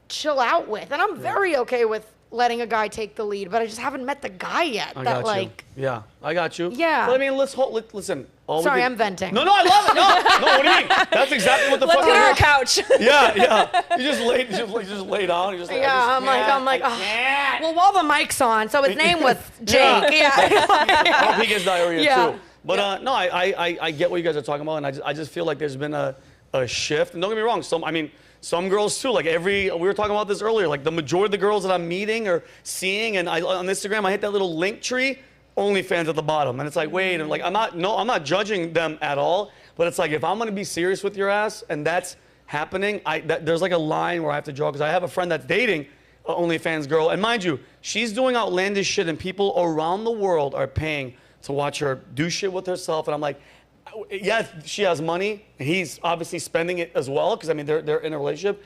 chill out with. And I'm very okay with letting a guy take the lead, but I just haven't met the guy yet. I got you. Yeah, I got you. Yeah. But I mean, listen. Sorry, I'm venting. No, I love it. No, what do you mean? That's exactly what the fuck. Let's get her a couch. Yeah. You just lay down. You're just like, I'm like, well, while the mic's on, so his name was Jake. I hope he gets diarrhea too. But no, I get what you guys are talking about, and I just feel like there's been a shift. And don't get me wrong, some girls too, like we were talking about this earlier, like the majority of the girls that I'm meeting or seeing, and on Instagram, I hit that little link tree, Onlyfans at the bottom. And it's like, wait, and like, I'm not judging them at all, but it's like, if I'm gonna be serious with your ass and that's happening, there's like a line where I have to draw, because I have a friend that's dating an Onlyfans girl, and mind you, she's doing outlandish shit and people around the world are paying to watch her do shit with herself, and I'm like, yeah, she has money. He's obviously spending it as well, because I mean they're in a relationship.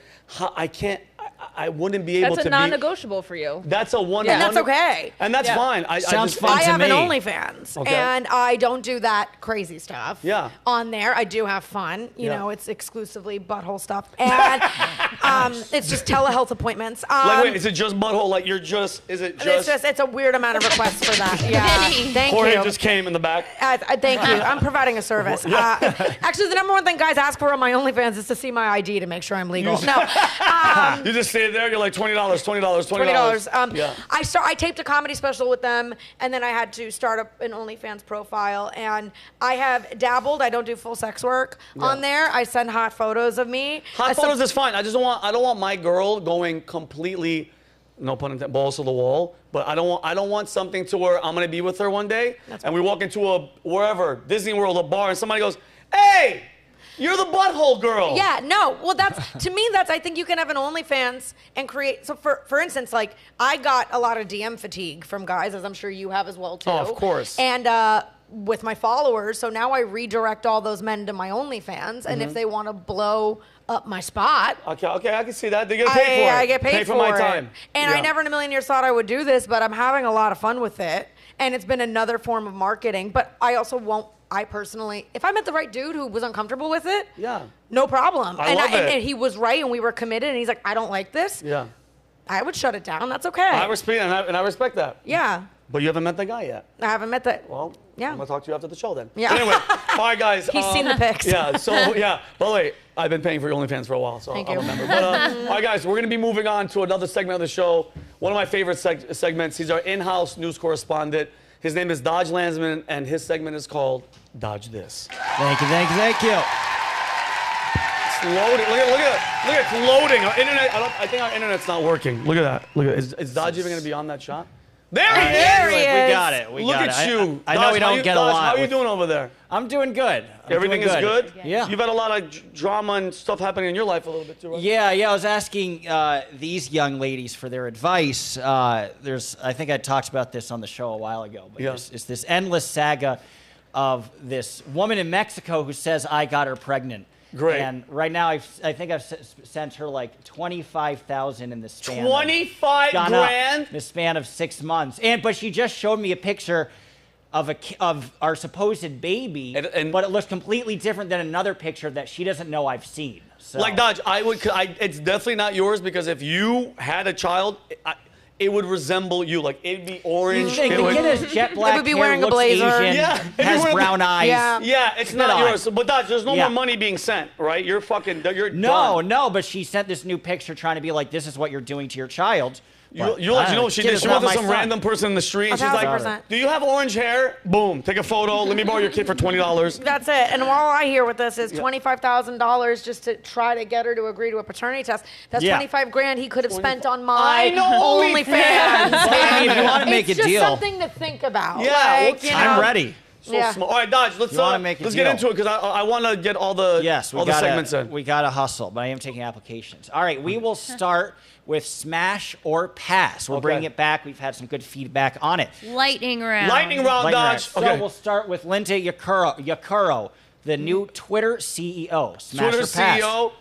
I wouldn't be able to. That's a non-negotiable for you. That's a one. And that's okay. And that's fine. Sounds fun to me. I have an OnlyFans, and I don't do that crazy stuff. Yeah. On there, I do have fun. You know, it's exclusively butthole stuff, and it's just telehealth appointments. Like, wait, is it just butthole? Like you're just? Is it just? It's a weird amount of requests for that. Yeah. Thank Jorge you. just came in the back. Thank you. I'm providing a service. Actually, the number one thing guys ask for on my OnlyFans is to see my ID to make sure I'm legal. You just stay there. You're like $20. I taped a comedy special with them, and then I had to start up an OnlyFans profile, and I have dabbled. I don't do full sex work on there. I send hot photos of me. Hot photos is fine. I don't want my girl going completely, no pun intended, balls to the wall. But I don't want something to where I'm gonna be with her one day, and we walk into a wherever, Disney World, a bar, and somebody goes, "Hey, you're the butthole girl." Yeah, no. Well, to me, I think you can have an OnlyFans and create. So, for instance, like I got a lot of DM fatigue from guys, as I'm sure you have as well too. Oh, of course. And with my followers, so now I redirect all those men to my OnlyFans, and if they want to blow up my spot. Okay, I can see that. They get paid for it. I get paid for my time. And I never in a million years thought I would do this, but I'm having a lot of fun with it. And it's been another form of marketing. But I also won't. I personally, if I met the right dude who was uncomfortable with it, no problem. I love it. And he was right, and we were committed, and he's like, I don't like this. Yeah. I would shut it down. That's okay. I respect that. Yeah. But you haven't met the guy yet. I haven't met that. Well, I'm gonna talk to you after the show then. Yeah. But anyway, all right, guys. He's seen the pics. Yeah. So yeah. By the way, I've been paying for your OnlyFans for a while, so I'll remember. But all right, guys, we're gonna be moving on to another segment of the show. One of my favorite segments. He's our in-house news correspondent. His name is Dodge Landesman, and his segment is called Dodge This. Thank you. It's loading. Look at it. It's loading. Our internet. I think our internet's not working. Look at that. Look at it. Is Dodge even gonna be on that shot? There he is! We got it. Look at you. I know we don't get a lot. How are you doing over there? I'm doing good. Everything is good? Yeah. You've had a lot of drama and stuff happening in your life a little bit too, right? Yeah. I was asking these young ladies for their advice. I think I talked about this on the show a while ago, but it's this endless saga of this woman in Mexico who says, I got her pregnant. Great. And right now, I think I've sent her like $25,000 in the span. 25 grand? In the span of 6 months. But she just showed me a picture of our supposed baby, but it looks completely different than another picture that she doesn't know I've seen. So. Like Dodge, it's definitely not yours, because if you had a child, it would resemble you. Like, it'd be orange. The kid is jet black. It would be wearing a blazer. Asian, has brown eyes. Yeah, it's not yours. But Dodge, there's no more money being sent, right? You're done. No, but she sent this new picture trying to be like, this is what you're doing to your child. You know what she did? She went to some random person in the street and she's like, 1,000%. do you have orange hair? Boom, take a photo. Let me borrow your kid for $20. That's it. And all I hear with this is $25,000 just to try to get her to agree to a paternity test. That's $25,000 he could have spent on my OnlyFans. If you want to make a It's just deal. something to think about. Yeah, like, I'm ready. So small. All right, Dodge, let's get into it because I want to get all the segments in. We got to hustle, but I am taking applications. All right, we will start with smash or pass. We'll bring it back. We've had some good feedback on it. Lightning round. Lightning round, Dodge. So we'll start with Linda Yakuro, the new Twitter CEO. Smash Twitter or pass? CEO.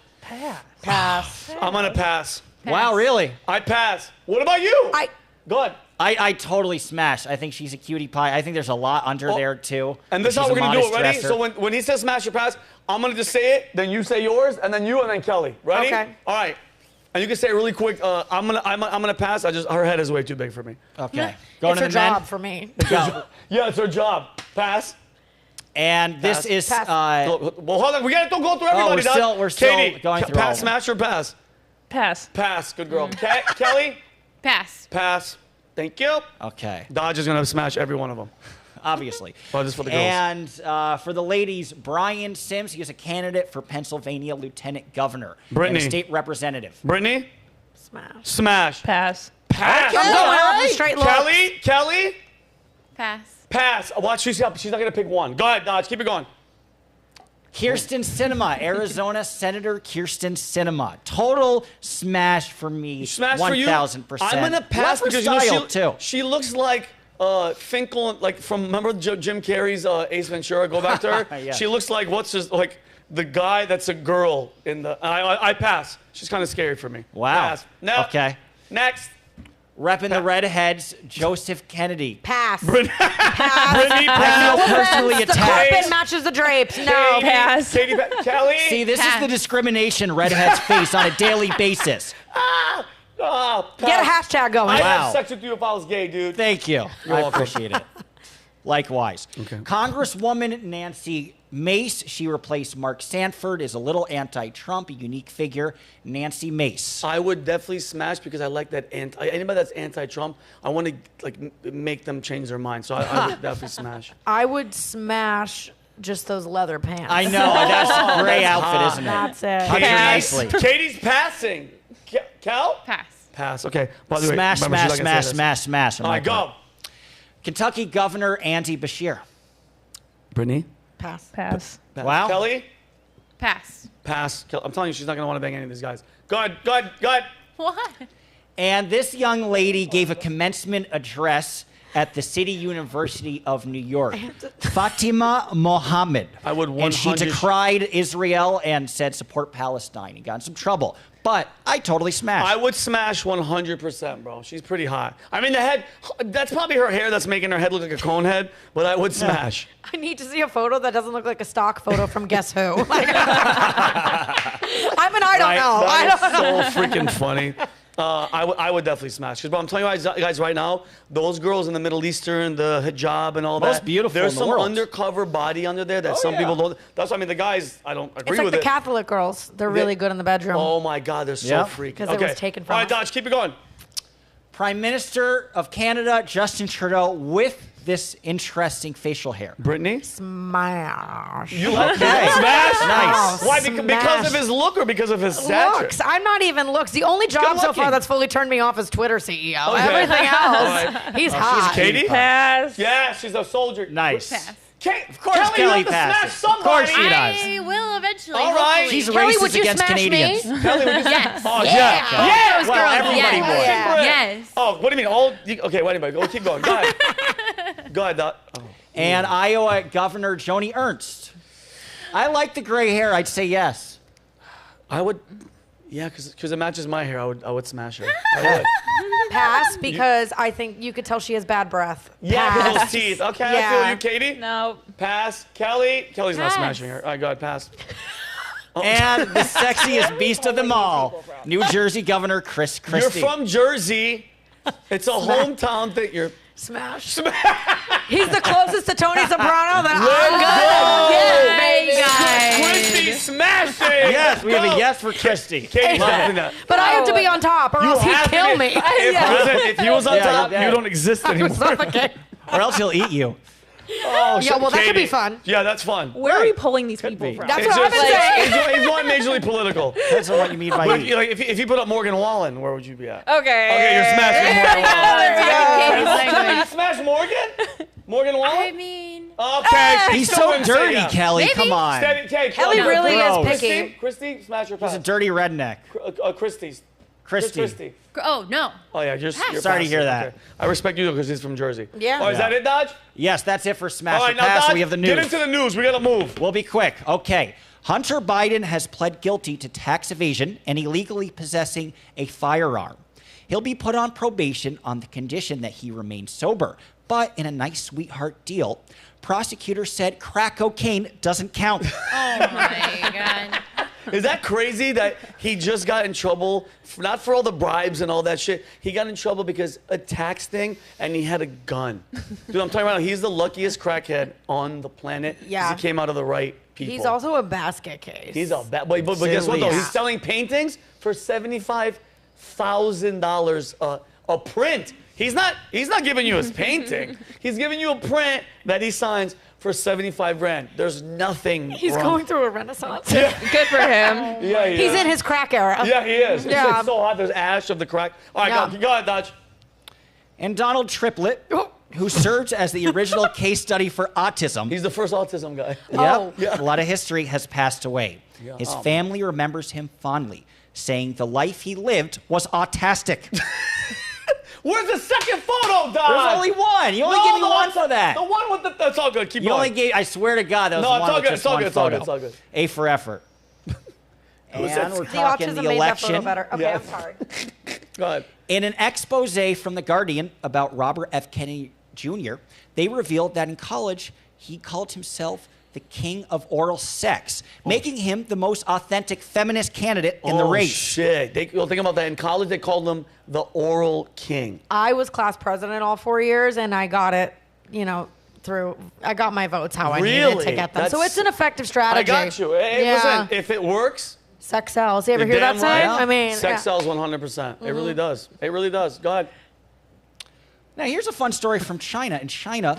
Pass. I'm going to pass. Wow, really? I pass. What about you? Go ahead. I totally smash. I think she's a cutie pie. I think there's a lot under there, too. And this is how we're going to do it. Ready? So when he says smash or pass, I'm going to just say it, then you say yours, and then you, and then Kelly. Ready? Okay. All right. And you can say it really quick. I'm gonna pass. Her head is way too big for me. Okay. It's her job for me. Go. Yeah, it's her job. Pass. And this is. well, hold on. We got to go through everybody. We're still Katie, going through. Pass, smash, or pass? Pass. Pass. Good girl. Kelly. Pass. Pass. Thank you. Okay. Dodge is gonna smash every one of them. Obviously. Well, just for the girls. And for the ladies, Brian Sims, he is a candidate for Pennsylvania Lieutenant Governor. Brittany. And a state representative. Brittany? Smash. Smash. Pass. Pass. I'm going off the straight look. Kelly? Pass. Pass. Watch, she's not going to pick one. Go ahead, Dodge. Keep it going. Kirsten Sinema, Arizona Senator Kirsten Sinema. Total smash for me. Smash for you. 1,000%. I'm going to pass Love her because style, too. She looks like Finkel, like from, remember Jim Carrey's Ace Ventura? Go back to her. Yeah. She looks like like the guy that's a girl in the. I pass. She's kind of scary for me. Wow. Pass. No. Okay. Next. Repping the redheads, Joseph Kennedy. Pass. Brittany, I feel personally The attacked. carpet matches the drapes. No. Pass. Katie, Kelly. See, this is the discrimination redheads face on a daily basis. Get a hashtag going. I'd have sex with you if I was gay, dude. Thank you. I appreciate it. Likewise. Okay. Congresswoman Nancy Mace, she replaced Mark Sanford, is a little anti-Trump, a unique figure. Nancy Mace. I would definitely smash because I like that anybody that's anti-Trump, I want to make them change their mind. So I would definitely smash. I would smash just those leather pants. I know, that's a gray outfit, isn't it? That's it. Hugs her nicely. Katie's passing. Cal? Pass. Pass. Okay. By the way, Smash, remember, she's smash, not gonna smash, say smash, smash. All right, go. Kentucky Governor Andy Beshear. Brittany? Pass. Pass. Wow. Kelly? Pass. Pass. I'm telling you, she's not going to want to bang any of these guys. Go ahead. What? And this young lady gave a commencement address at the City University of New York. Fatima Mohammed. I would And she decried Israel and said support Palestine. He got in some trouble. But I totally smashed. I would smash 100%, bro. She's pretty hot. I mean, the head, that's probably her hair that's making her head look like a cone head, but I would smash. I need to see a photo that doesn't look like a stock photo from Guess Who. I don't know. That's so freaking funny. I would definitely smash. But I'm telling you guys right now, those girls in the Middle Eastern, the hijab and all that. Most beautiful There's in the some world. undercover body under there that some people don't. That's what I mean. The guys, I don't agree It's like with the it. Catholic girls. They're really good in the bedroom. Oh my God, they're so freaky. Because it was taken from All right, us. Dodge, keep it going. Prime Minister of Canada, Justin Trudeau, with this interesting facial hair. Brittany? Smash. You okay? Smash? Nice. Why? Because of his look or because of his stature? Looks. I'm not even looks. The only job so far that's fully turned me off is Twitter CEO. Okay. Everything else, Right. he's hot. She's Katie? Pass. Yeah, she's a soldier. Nice. Pass. Of course Kelly you have to passes. smash Of course somebody. she does. I will eventually. All right. hopefully. She's Kelly, racist would you against smash Canadians. me? Kelly, would you Yes. Oh, Yeah. yeah. Those Well, girls, everybody yes. would. Yeah. Yes. Oh, what do you mean? Okay, wait a minute. Go, keep going. Go ahead. Go ahead, Dot. Oh. And Iowa Governor Joni Ernst. I like the gray hair. I'd say yes. I would, yeah, because it matches my hair. I would smash her. I would. Pass because I think you could tell she has bad breath. Yeah, Pass. those teeth. Okay, I Yeah. feel you, Katie. No. Pass. Kelly's not Pass. smashing her. All right, go ahead, pass. And the sexiest beast of them all, New Jersey Governor Chris Christie. You're from Jersey. It's a hometown thing. Smash. He's the closest to Tony Soprano that I'm good. Christy, smash it. Yes, we have a yes for Christy. But I have to be on top, or else he'd kill me. If he was on top, you don't exist anymore. Or else he'll eat you. Oh, yeah, well, that could be fun. Yeah, that's fun. Where are we pulling these people from? That's what I've been saying. He's not majorly political. That's what you mean by eat. Like, if you put up Morgan Wallen, where would you be at? Okay. Okay, you're smashing Morgan Wallen. You smash Morgan? Morgan Wallen? I mean... Okay. He's so dirty, Kelly. Maybe. Come on. Kelly really is picky. Christy, smash your pass. He's a dirty redneck. Christy. Oh, no. Oh, yeah, you're sorry to hear that. Okay. I respect you, though, because he's from Jersey. Yeah. Oh, is that it, Dodge? Yes, that's it for Smash All or right, now, Pass. Dodge, We have the news. get into the news. We got to move. We'll be quick. Okay. Hunter Biden has pled guilty to tax evasion and illegally possessing a firearm. He'll be put on probation on the condition that he remains sober. But in a nice sweetheart deal, prosecutors said crack cocaine doesn't count. Oh, my God. Is that crazy that he just got in trouble, not for all the bribes and all that shit. He got in trouble because a tax thing and he had a gun. Dude, I'm talking about he's the luckiest crackhead on the planet. Yeah. He came out of the right people. He's also a basket case. He's a bad boy. But guess what, though? He's selling paintings for $75,000 a print. He's not giving you his painting. He's giving you a print that he signs for 75 grand. There's nothing He's wrong. going through a renaissance. Yeah. Good for him. Yeah, he He's is. in his crack era. Yeah, he is. Yeah. It's so hot. There's ash of the crack. All right, go ahead, Dodge. And Donald Triplett, who serves as the original case study for autism. He's the first autism guy. Yep. A lot of history has passed away. Yeah. His family remembers him fondly, saying the life he lived was autastic. Where's the second photo, Dodge? There's only one. You only gave me one for that. The one with the... That's all good. Keep you going. only gave... I swear to God, that was No, one it's all with good. just It's all one good. It's all photo. good. It's all good. A for effort. And we're talking autism the made that photo election. better. Okay, I'm sorry. Go ahead. In an expose from The Guardian about Robert F. Kennedy Jr., they revealed that in college, he called himself the king of oral sex, making him the most authentic feminist candidate in the race. Oh, shit. Think about that. In college, they called him the oral king. I was class president all 4 years, and I got it, I got my votes how I needed to get them. So it's an effective strategy. I got you. Hey, listen, if it works... Sex sells. You ever hear that saying? I mean... Sex sells 100%. It really does. It really does. Go ahead. Now, here's a fun story from China. In China,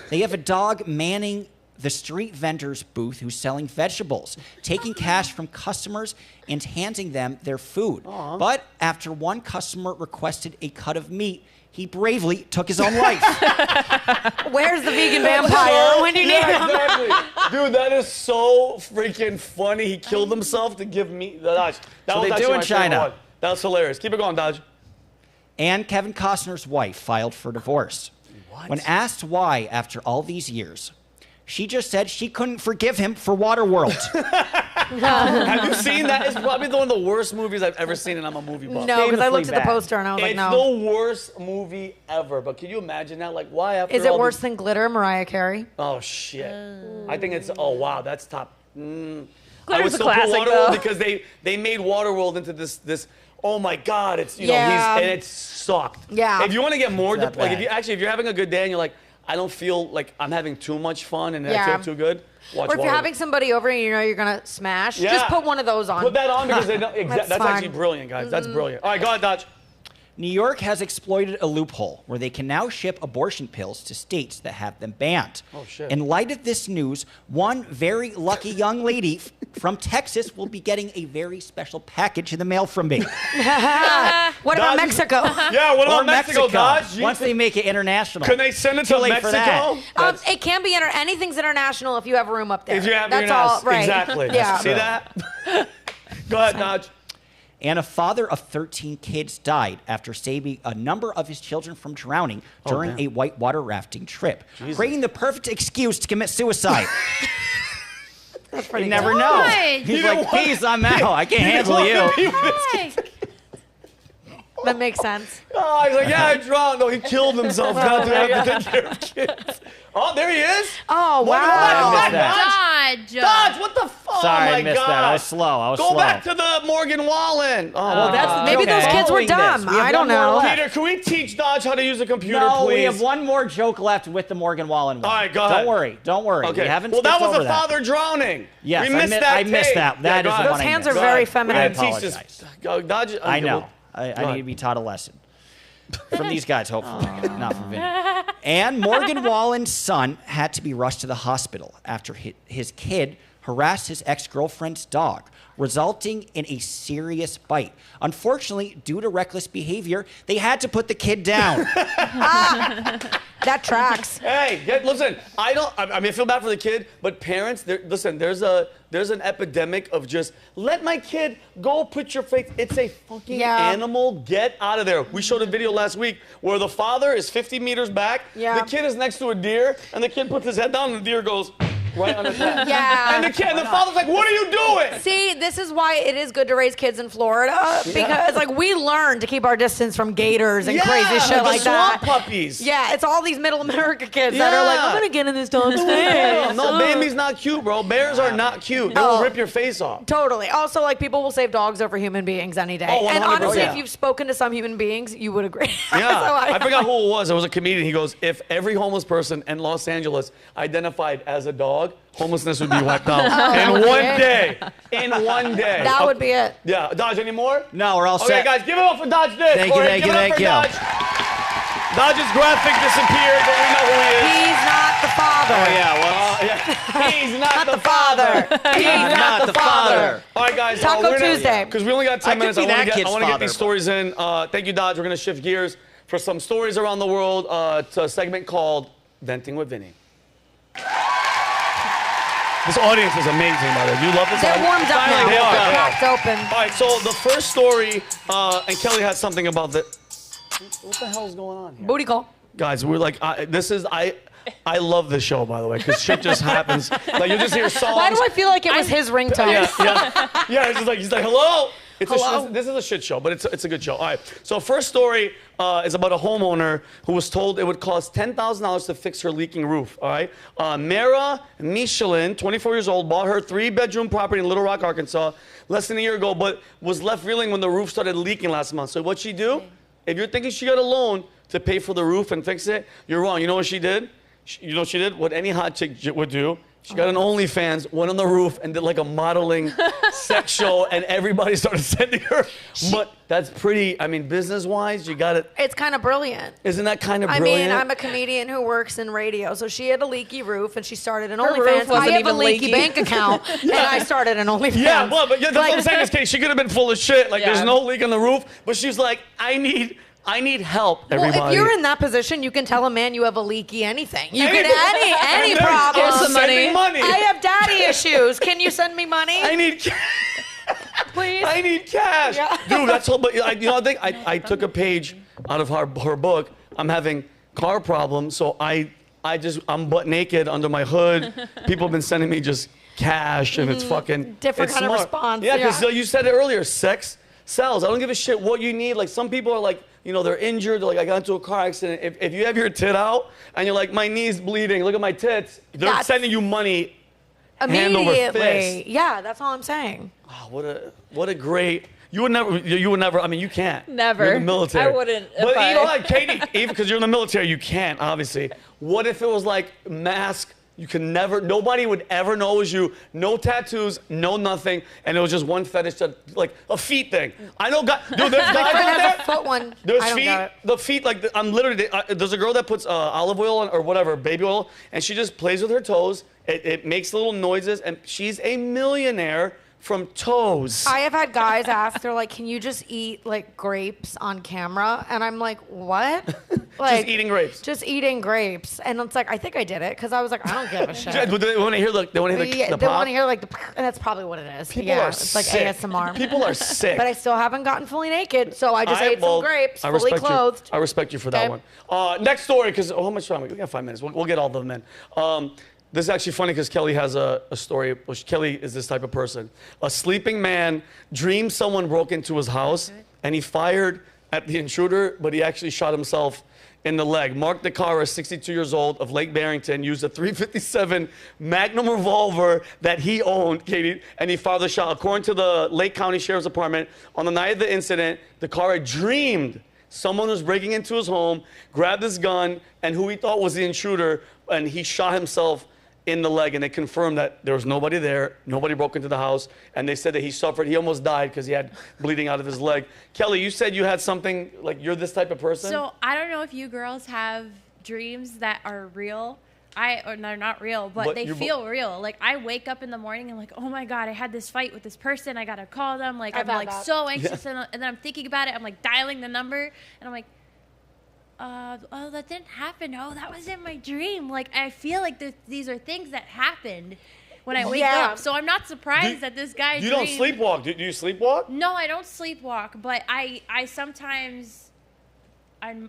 they have a dog manning the street vendor's booth who's selling vegetables, taking cash from customers and handing them their food. Aww. But after one customer requested a cut of meat, he bravely took his own life. Where's the vegan vampire when you need him? Exactly. Dude, that is so freaking funny. He killed himself to give meat. That So was they actually do in my favorite China. one. That was hilarious. Keep it going, Dodge. And Kevin Costner's wife filed for divorce. What? When asked why after all these years, she just said she couldn't forgive him for Waterworld. Have you seen that? It's probably one of the worst movies I've ever seen, and I'm a movie buff. No, because I looked at the poster and I was like, no. It's the worst movie ever. But can you imagine that? Like, why after Is it all worse these... than Glitter, Mariah Carey? Oh, shit. I think it's... Oh, wow. That's top... I would Glitter's a still put classic, Waterworld though. because they made Waterworld into this... Oh my God! It's and it sucked. Yeah. If you want to get more, It's that like bad. if you're having a good day and you're like, I don't feel like I'm having too much fun and I Yeah. feel too good. Watch Or if you're Waterworld. having somebody over and you know you're gonna smash, Yeah. just put one of those on. Put that on because they don't, That's that's fine. actually brilliant, guys. That's brilliant. All right, go ahead, Dodge. New York has exploited a loophole where they can now ship abortion pills to states that have them banned. Oh, shit. In light of this news, one very lucky young lady from Texas will be getting a very special package in the mail from me. What about Dodge- Mexico? Yeah, what Or about Mexico, Dodge? Once they make it international. Can they send it Too to late for that. Mexico? It can be anything's international if you have room up there. If you have That's your all ass. right. Exactly. Yeah. See that? Go ahead, Dodge. And a father of 13 kids died after saving a number of his children from drowning during damn. a whitewater rafting trip, creating the perfect excuse to commit suicide. You never know. Why? He's like, peace, I'm out. I can't handle you. That makes sense. Oh, he's like, yeah, I drowned. No, he killed himself. God, dude, I have to take care of kids. Oh, there he is. Oh, wow. Dodge, what the fuck? Sorry, oh, my I missed God. that. I was slow. Go back to the Morgan Wallen. Oh, well, that's maybe those kids were dumb. I don't know. Peter, can we teach Dodge how to use a computer, no, please? we have one more joke left with the Morgan Wallen one. All right, go ahead. Don't worry. Okay. We haven't well, that was over a father drowning. Yes, we missed that. I missed that. That is the one. Those hands are very feminine. I apologize. Dodge. I know. I need to be taught a lesson. From these guys, hopefully. Not from Vinnie. And Morgan Wallen's son had to be rushed to the hospital after his kid harassed his ex-girlfriend's dog, resulting in a serious bite. Unfortunately, due to reckless behavior, they had to put the kid down. That tracks. Hey, listen, I feel bad for the kid, but parents, listen, there's an epidemic of just, let my kid go put your face. It's a fucking animal. Get out of there. We showed a video last week where the father is 50 meters back. Yeah. The kid is next to a deer, and the kid puts his head down, and the deer goes right on his head. Yeah. And the father's like, what are you doing? See, this is why it is good to raise kids in Florida, because like we learn to keep our distance from gators and crazy shit like that. Swamp puppies. Yeah, it's all these middle America kids that are like, I'm gonna get in this dog's face. No, baby's not cute, bro. Bears are not cute. They will rip your face off. Totally. Also, like people will save dogs over human beings any day. Oh, 100%. And honestly, if you've spoken to some human beings, you would agree. Yeah. I forgot who it was. It was a comedian. He goes, if every homeless person in Los Angeles identified as a dog, homelessness would be wiped out in one day. In one day. That would be it. Yeah. Dodge, any more? No, we're all set. Okay, guys, give it up for Dodge Dick. Thank you. Dodge. Dodge's graphic disappeared, but we know who he is. He's not the father. Oh, yeah. He's not the father. He's not the father. All right, guys. Taco Tuesday. Because we only got 10 minutes. I want to get these father, stories in. Thank you, Dodge. We're going to shift gears for some stories around the world to a segment called Venting with Vinnie. This audience is amazing, by the way. You love this They're warmed up now. They are. Cracked open. All right, so the first story, and Kelly has something about the... What the hell is going on here? Booty call. Guys, we're like, I love this show, by the way, because shit just happens. Like, you just hear songs. Why do I feel like it was his ringtone? Yeah, it's just like, he's like, hello? This is a shit show, but it's a good show. All right, so first story is about a homeowner who was told it would cost $10,000 to fix her leaking roof, all right? Mara Michelin, 24 years old, bought her 3-bedroom property in Little Rock, Arkansas, less than a year ago, but was left reeling when the roof started leaking last month. So what'd she do? If you're thinking she got a loan to pay for the roof and fix it, you're wrong. You know what she did? You know what she did? What any hot chick would do. She got an Onlyfans, went on the roof, and did like a modeling sex show, and everybody started sending her. But that's pretty, I mean, business-wise, you got it. It's kind of brilliant. Isn't that kind of brilliant? I mean, I'm a comedian who works in radio, so she had a leaky roof, and she started an Her OnlyFans. roof wasn't I have even a leaky bank account, and I started an OnlyFans. Yeah, well, but that's what I'm saying. This case, she could have been full of shit. Like, there's no leak on the roof, but she's like, I need help, everybody. Well, if you're in that position, you can tell a man you have a leaky anything. You can any problem. Here's some money. I have daddy issues. Can you send me money? I need please. I need cash. Yeah. Dude, that's all. But you know, I think I took a page out of her book. I'm having car problems, so I'm butt naked under my hood. People have been sending me just cash, and it's fucking different it's kind smart. of response. Yeah, because you said it earlier. Sex sells. I don't give a shit what you need. Like some people are like, you know, they're injured. They're like, I got into a car accident. If you have your tit out and you're like, my knee's bleeding. Look at my tits. They're sending you money. Immediately. Hand over fist. Yeah, that's all I'm saying. Oh, what a great. You would never. I mean, you can't. Never. You're in the military. I wouldn't. But you know, like Katie, even because you're in the military, you can't. Obviously. What if it was like mask? You can never. Nobody would ever know it was you. No tattoos. No nothing. And it was just one fetish, like a feet thing. I know, dude. There's guys out there. A foot one. There's I don't feet. get it. The feet. Like I'm literally. There's a girl that puts olive oil on, or whatever, baby oil, and she just plays with her toes. It makes little noises, and she's a millionaire from toes. I have had guys ask, they're like, can you just eat like grapes on camera? And I'm like, what? Like, just eating grapes. Just eating grapes. And it's like, I think I did it because I was like, I don't give a shit. But they want to hear the pop? They want to hear like and that's probably what it is. People are it's like sick. ASMR. People are sick. But I still haven't gotten fully naked, so I just ate some grapes, fully clothed. I respect you for that one. Next story, because how much time? We got 5 minutes. We'll get all of them in. This is actually funny because Kelly has a story. Kelly is this type of person. A sleeping man dreamed someone broke into his house, and he fired at the intruder, but he actually shot himself in the leg. Mark DeCara, 62 years old, of Lake Barrington, used a .357 Magnum revolver that he owned, Katie, and he fired the shot. According to the Lake County Sheriff's Department, on the night of the incident, DeCara dreamed someone was breaking into his home, grabbed his gun, and who he thought was the intruder, and he shot himself in the leg, and they confirmed that there was nobody there, nobody broke into the house, and they said that he almost died because he had bleeding out of his leg. Kelly, you said you had something, like you're this type of person? So I don't know if you girls have dreams that are real. Or they're not real, but they feel real. Like I wake up in the morning and like, oh my God, I had this fight with this person. I gotta call them. Like I'm like so anxious, and then I'm thinking about it. I'm like dialing the number, and I'm like, oh, that didn't happen. Oh, that was in my dream. Like I feel like these are things that happened when I wake up. So I'm not surprised that this guy. You don't sleepwalk. Do you sleepwalk? No, I don't sleepwalk, but I sometimes.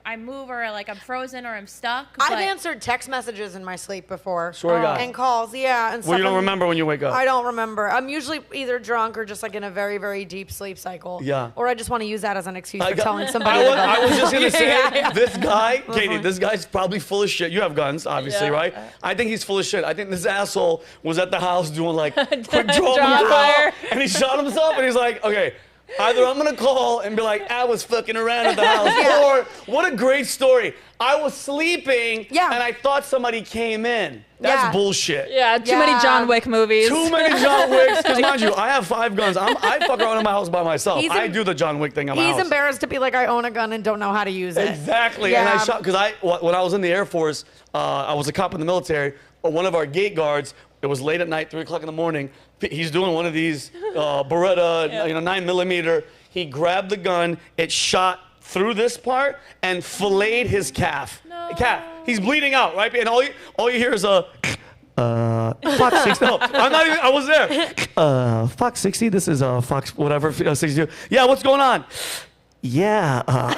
I move, or like I'm frozen, or I'm stuck. I've answered text messages in my sleep before. Swear to God. And calls, yeah. And well, you don't remember when you wake up? I don't remember. I'm usually either drunk or just like in a very, very deep sleep cycle. Yeah. Or I just want to use that as an excuse for telling somebody. I was just going to say, this guy, Katie, this guy's probably full of shit. You have guns, obviously, right? I think he's full of shit. I think this asshole was at the house doing like quick draw fire, and he shot himself, and he's like, okay, either I'm going to call and be like, I was fucking around at the house, or what a great story. I was sleeping, and I thought somebody came in. That's bullshit. Yeah, too many John Wick movies. Too many John Wicks. Because mind you, I have 5 guns. I fuck around in my house by myself. I do the John Wick thing in my house. He's embarrassed to be like, I own a gun and don't know how to use it. Exactly. And I shot, because when I was in the Air Force, I was a cop in the military. One of our gate guards, it was late at night, 3 o'clock in the morning. He's doing one of these Beretta, 9mm. He grabbed the gun. It shot through this part and filleted his calf. He's bleeding out, right? And all you hear is a Fox 60. No, I'm not even. I was there. Fox 60. This is Fox whatever 62. Yeah, what's going on? Yeah,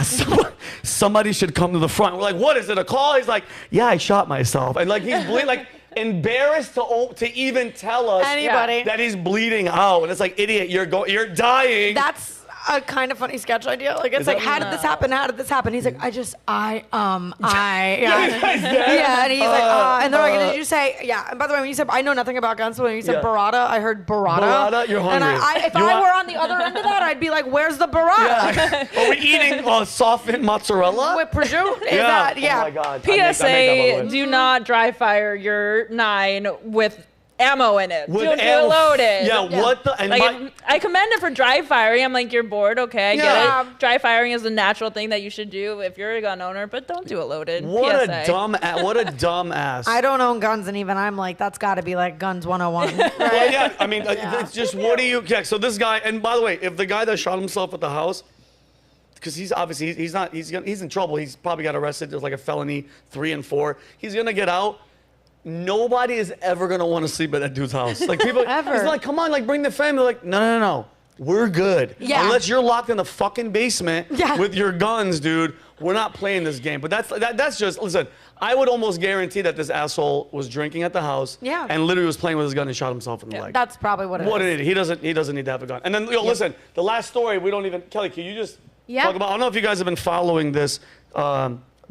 somebody should come to the front. We're like, what is it? A call? He's like, yeah, I shot myself, and like he's bleeding, like embarrassed to even tell us that he's bleeding out, and it's like, idiot, you're dying. That's a kind of funny sketch idea. Like it's like, how did this happen? How did this happen? He's like, and he's like, and they're like, did you say, and by the way, when you said, I know nothing about guns, so when you said burrata, I heard burrata. Burrata, you're hungry. And if I were on the other end of that, I'd be like, where's the burrata? Are we eating softened mozzarella? With prosciutto? Oh my God. PSA, do not dry fire your 9 with ammo in it. Don't do it loaded. Yeah, what the? And like, I commend it for dry firing. I'm like, you're bored, okay, I get it. Dry firing is a natural thing that you should do if you're a gun owner, but don't do it loaded. What PSA. a dumb ass. I don't own guns, and even I'm like, that's got to be like guns 101. Right? Well, yeah, I mean, it's just, what do you? Yeah, so this guy, and by the way, if the guy that shot himself at the house, because he's obviously he's in trouble. He's probably got arrested. There's like a felony 3 and 4. He's gonna get out. Nobody is ever gonna want to sleep at that dude's house. Like people, he's like, come on, like bring the family. Like, no, we're good. Yeah. Unless you're locked in the fucking basement with your guns, dude. We're not playing this game. But that's just, listen. I would almost guarantee that this asshole was drinking at the house. Yeah. And literally was playing with his gun and shot himself in the leg. That's probably what it is. What an idiot. He doesn't need to have a gun. And then listen, the last story we don't even. Kelly, can you just talk about? I don't know if you guys have been following this.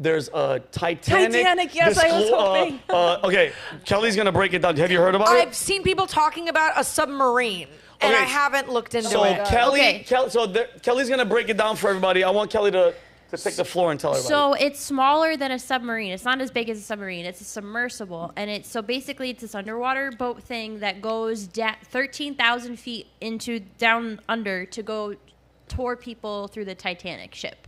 There's a Titanic. Titanic, yes, I was hoping. Okay, Kelly's gonna break it down. Have you heard about it? I've seen people talking about a submarine, and I haven't looked into it. Kelly's gonna break it down for everybody. I want Kelly to take the floor and tell everybody. So it's smaller than a submarine. It's not as big as a submarine. It's a submersible, and it's basically it's this underwater boat thing that goes 13,000 feet down under to go tour people through the Titanic ship.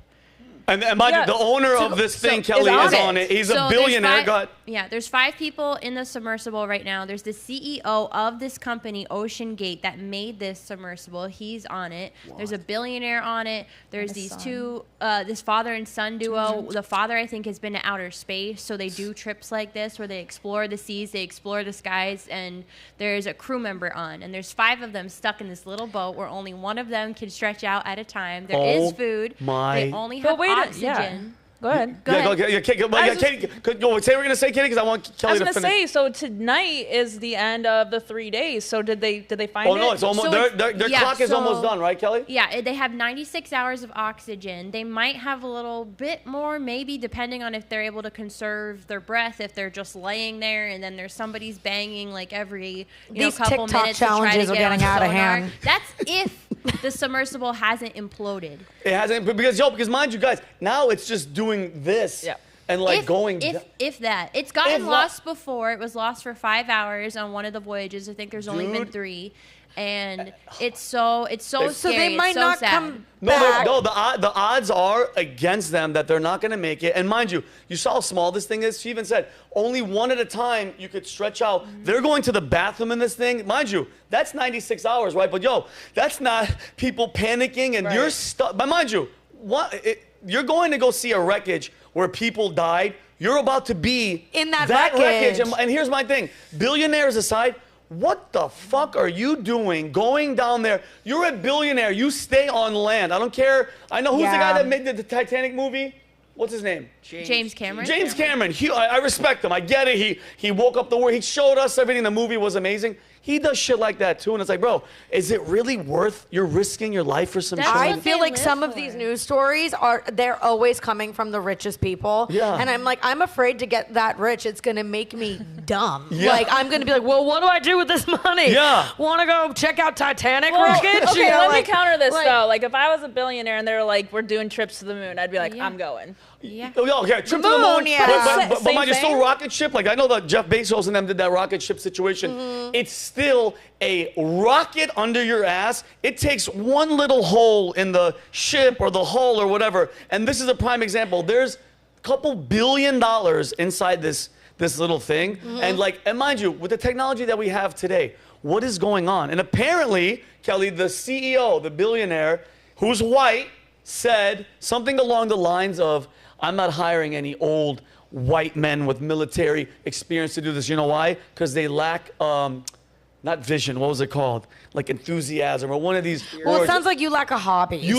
And mind you, the owner of this thing, Kelly, is on it. He's a billionaire. There's 5 people in the submersible right now. There's the CEO of this company, Oceangate, that made this submersible. He's on it. What? There's a billionaire on it. There's these two, this father and son duo. The father, I think, has been to outer space, so they do trips like this where they explore the seas, they explore the skies, and there's a crew member on. And there's 5 of them stuck in this little boat where only one of them can stretch out at a time. There is food. They only have oxygen. Go ahead. Go ahead. Katie, say what you're going to say, Katie, because I want Kelly to finish. I was going to say, so tonight is the end of the 3 days. So did they find it? Oh, no, it's almost, their clock is almost done, right, Kelly? Yeah, they have 96 hours of oxygen. They might have a little bit more, maybe, depending on if they're able to conserve their breath, if they're just laying there and then there's somebody's banging like every couple TikTok minutes to try to challenges are get on getting out of sonar. hand. That's if the submersible hasn't imploded. It hasn't, because mind you guys, now it's just doing this and like if that. It's gotten lost before. It was lost for 5 hours on one of the voyages. I think there's only been 3. And it's so scary. So they might not come back. No, the odds are against them that they're not going to make it. And mind you, you saw how small this thing is. She even said only one at a time you could stretch out. They're going to the bathroom in this thing. Mind you, that's 96 hours, right? But that's not people panicking and you're stuck. But mind you, you're going to go see a wreckage where people died. You're about to be in that wreckage. And here's my thing. Billionaires aside, what the fuck are you doing going down there? You're a billionaire. You stay on land. I don't care. I know who's the guy that made the Titanic movie? What's his name? James Cameron. James Cameron. I respect him. I get it. He woke up the world. He showed us everything. The movie was amazing. He does shit like that too. And it's like, bro, is it really worth you're risking your life for some shit? I feel like some of these news stories they're always coming from the richest people. Yeah. And I'm like, I'm afraid to get that rich. It's going to make me dumb. Like, I'm going to be like, well, what do I do with this money? Yeah. Want to go check out Titanic wreckage? Okay, let me counter this though. Like, if I was a billionaire and they were like, we're doing trips to the moon, I'd be like, I'm going. Yeah. Okay, trip to the moon. Yeah. But mind you, still rocket ship. Like I know that Jeff Bezos and them did that rocket ship situation. It's still a rocket under your ass. It takes one little hole in the ship or the hull or whatever. And this is a prime example. There's a couple $1 billion inside this little thing. And mind you, with the technology that we have today, what is going on? And apparently, Kelly, the CEO, the billionaire, who's white, said something along the lines of, I'm not hiring any old white men with military experience to do this. You know why? Because they lack, not vision, what was it called? Like enthusiasm or one of these Well, words. it sounds like you lack a hobby. He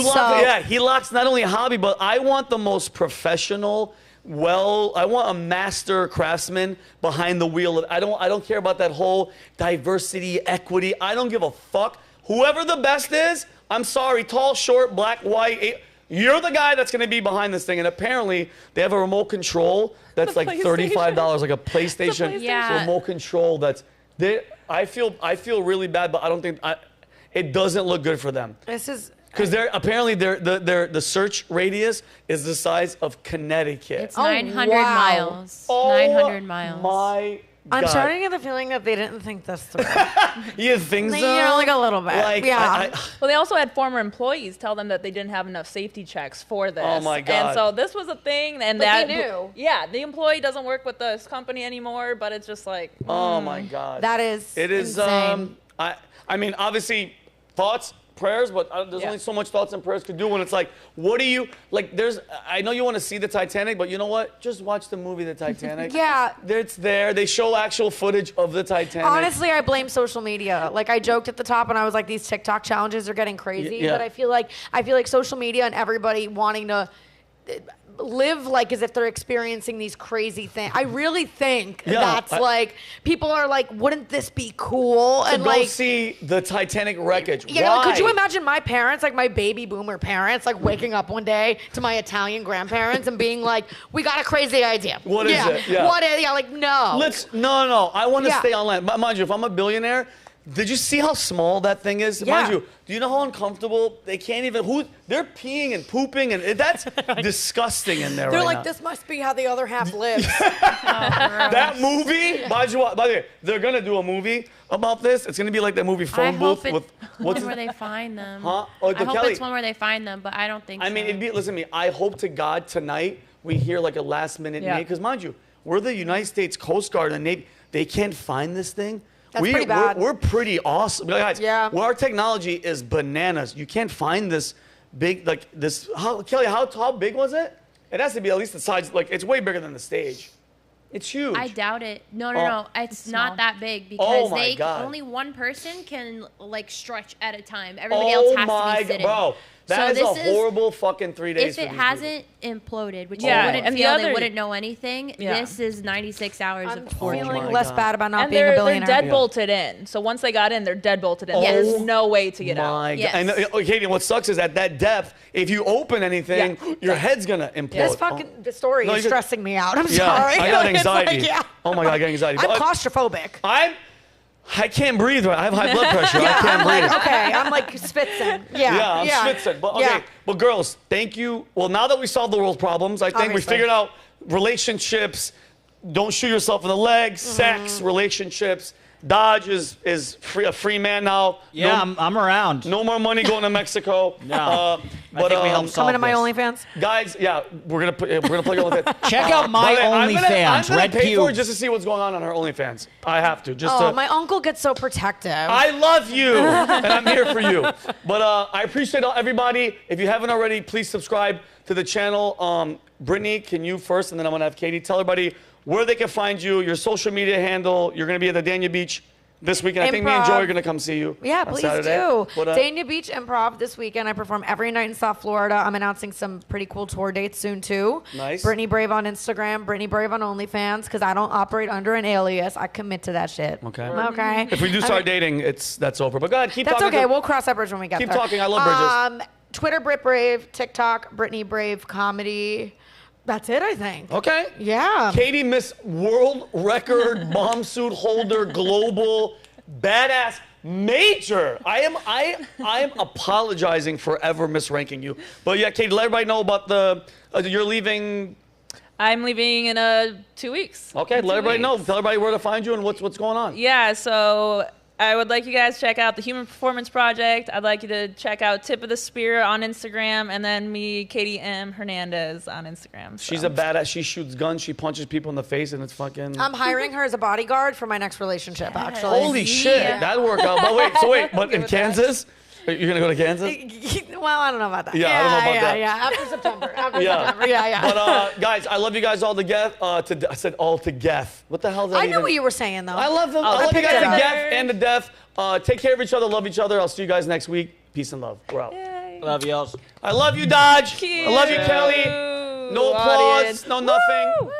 lacks not only a hobby, but I want the most professional, I want a master craftsman behind the wheel. I don't care about that whole diversity, equity. I don't give a fuck. Whoever the best is, I'm sorry, tall, short, black, white, you're the guy that's going to be behind this thing. And apparently, they have a remote control that's like $35, like a PlayStation remote control. I feel really bad, but I don't think it doesn't look good for them. This is because the search radius is the size of Connecticut. It's 900 miles. 900 miles. My I'm God. starting to get the feeling that they didn't think this through. You think so? Like a little bit. Like, yeah. Well, they also had former employees tell them that they didn't have enough safety checks for this. Oh my God. And so this was a thing, and they knew. Yeah, the employee doesn't work with this company anymore, but it's just like. Oh my God. That is. It is. Insane. I mean, obviously, thoughts. Prayers, but there's only so much thoughts and prayers could do when it's like, what do you, like, I know you want to see the Titanic, but you know what? Just watch the movie The Titanic. Yeah. It's there. They show actual footage of the Titanic. Honestly, I blame social media. Like, I joked at the top and I was like, these TikTok challenges are getting crazy. Yeah. But I feel like social media and everybody wanting to live like as if they're experiencing these crazy things. I really think that's like, people are like, wouldn't this be cool? To and go like see the Titanic wreckage. You know, could you imagine my parents, like my baby boomer parents, like waking up one day to my Italian grandparents and being like, we got a crazy idea. What is it? Yeah. What is like no. No. I want to stay on land. Mind you, if I'm a billionaire, did you see how small that thing is? Yeah. Mind you, do you know how uncomfortable they can't even? They're peeing and pooping, and that's disgusting in there. They're right like, now. this must be how the other half lives. That movie, by the way, they're gonna do a movie about this. It's gonna be like that movie Phone Booth with one where they find them. Huh? I hope it's one where they find them, but I don't think so. I mean, listen to me. I hope to God tonight we hear like a last minute Navy, because mind you, we're the United States Coast Guard and Navy. They can't find this thing. That's pretty bad. We're pretty awesome, guys. Yeah. Well, our technology is bananas. You can't find this big, like this. Kelly, how big was it? It has to be at least the size. Like it's way bigger than the stage. It's huge. I doubt it. No. It's not that big because God. only one person can like stretch at a time. Everybody else has to be sitting. Bro, That is a horrible fucking 3 days. If it hasn't imploded, which Yeah, you wouldn't and the feel, other- they wouldn't know anything. Yeah. This is 96 hours I'm of torture. feeling less bad about not And being a they're billionaire. dead bolted in. So once they got in, they're dead bolted in. Yes. There's no way to get out. My God. Yes. And Katie, what sucks is at that depth, if you open anything, your head's gonna implode. This fucking the story No, is you could- stressing me out. I'm Yeah, sorry. I got It's like, anxiety. Oh my God, I got anxiety. I'm But claustrophobic. I can't breathe. I have high blood pressure. I can't I'm breathe. like, okay, I'm like schwitzing. Yeah, I'm schwitzing. But okay, but girls, thank you. Well, now that we solved the world's problems, I think we Obviously. figured out relationships. Don't shoot yourself in the leg. Sex, relationships. Dodge is a free man now. Yeah, No- I'm around. No more money going to Mexico. No. But I think we helped solve Coming to my this. OnlyFans. guys, yeah, we're gonna plug your OnlyFans. Check out my I'm OnlyFans, gonna Red pay for it Pubes. just to see what's going on her OnlyFans. I have to just Oh, to. my uncle gets so protective. I love you, and I'm here for you. But I appreciate everybody. If you haven't already, please subscribe to the channel. Brittany, can you first, and then I'm gonna have Katie tell everybody where they can find you, your social media handle. You're gonna be at the Dania Beach this weekend. I think me and Improv. Joy are gonna come see you. Yeah, on please Saturday. do. But, Dania Beach Improv this weekend. I perform every night in South Florida. I'm announcing some pretty cool tour dates soon too. Nice. Brittany Brave on Instagram, Brittany Brave on OnlyFans, because I don't operate under an alias. I commit to that shit. Okay. Okay. If we do start dating, that's over. But go ahead, keep That's talking. okay. We'll cross that bridge when we get Keep there. talking. I love bridges. Twitter, Brit Brave. TikTok, Brittany Brave Comedy. That's it, I think. Okay. Yeah. Katie, Miss World Record Bomb Suit Holder Global Badass Major. I am apologizing for ever misranking you. But yeah, Katie, let everybody know about you're leaving. I'm leaving in 2 weeks. Okay, let everybody know. weeks. Tell everybody where to find you and what's going on. Yeah, so I would like you guys to check out the Human Performance Project. I'd like you to check out Tip of the Spear on Instagram, and then me, Katie M. Hernandez on Instagram. So. She's a badass. She shoots guns. She punches people in the face, and it's fucking. I'm hiring her as a bodyguard for my next relationship, actually. Holy shit, that worked out. But in Kansas? You're gonna go to Kansas? Well, I don't know about that. Yeah, I don't know about that. Yeah, after September. September. Yeah. But guys, I love you guys all to Geth. I said all to Geth. What the hell is that? I know what you were saying, though. I love them. I love you guys to Geth and to Death. Take care of each other. Love each other. I'll see you guys next week. Peace and love. We're out. Love y'all. I love you, Dodge. I love you, Kelly. No applause. Audience. No nothing. Woo!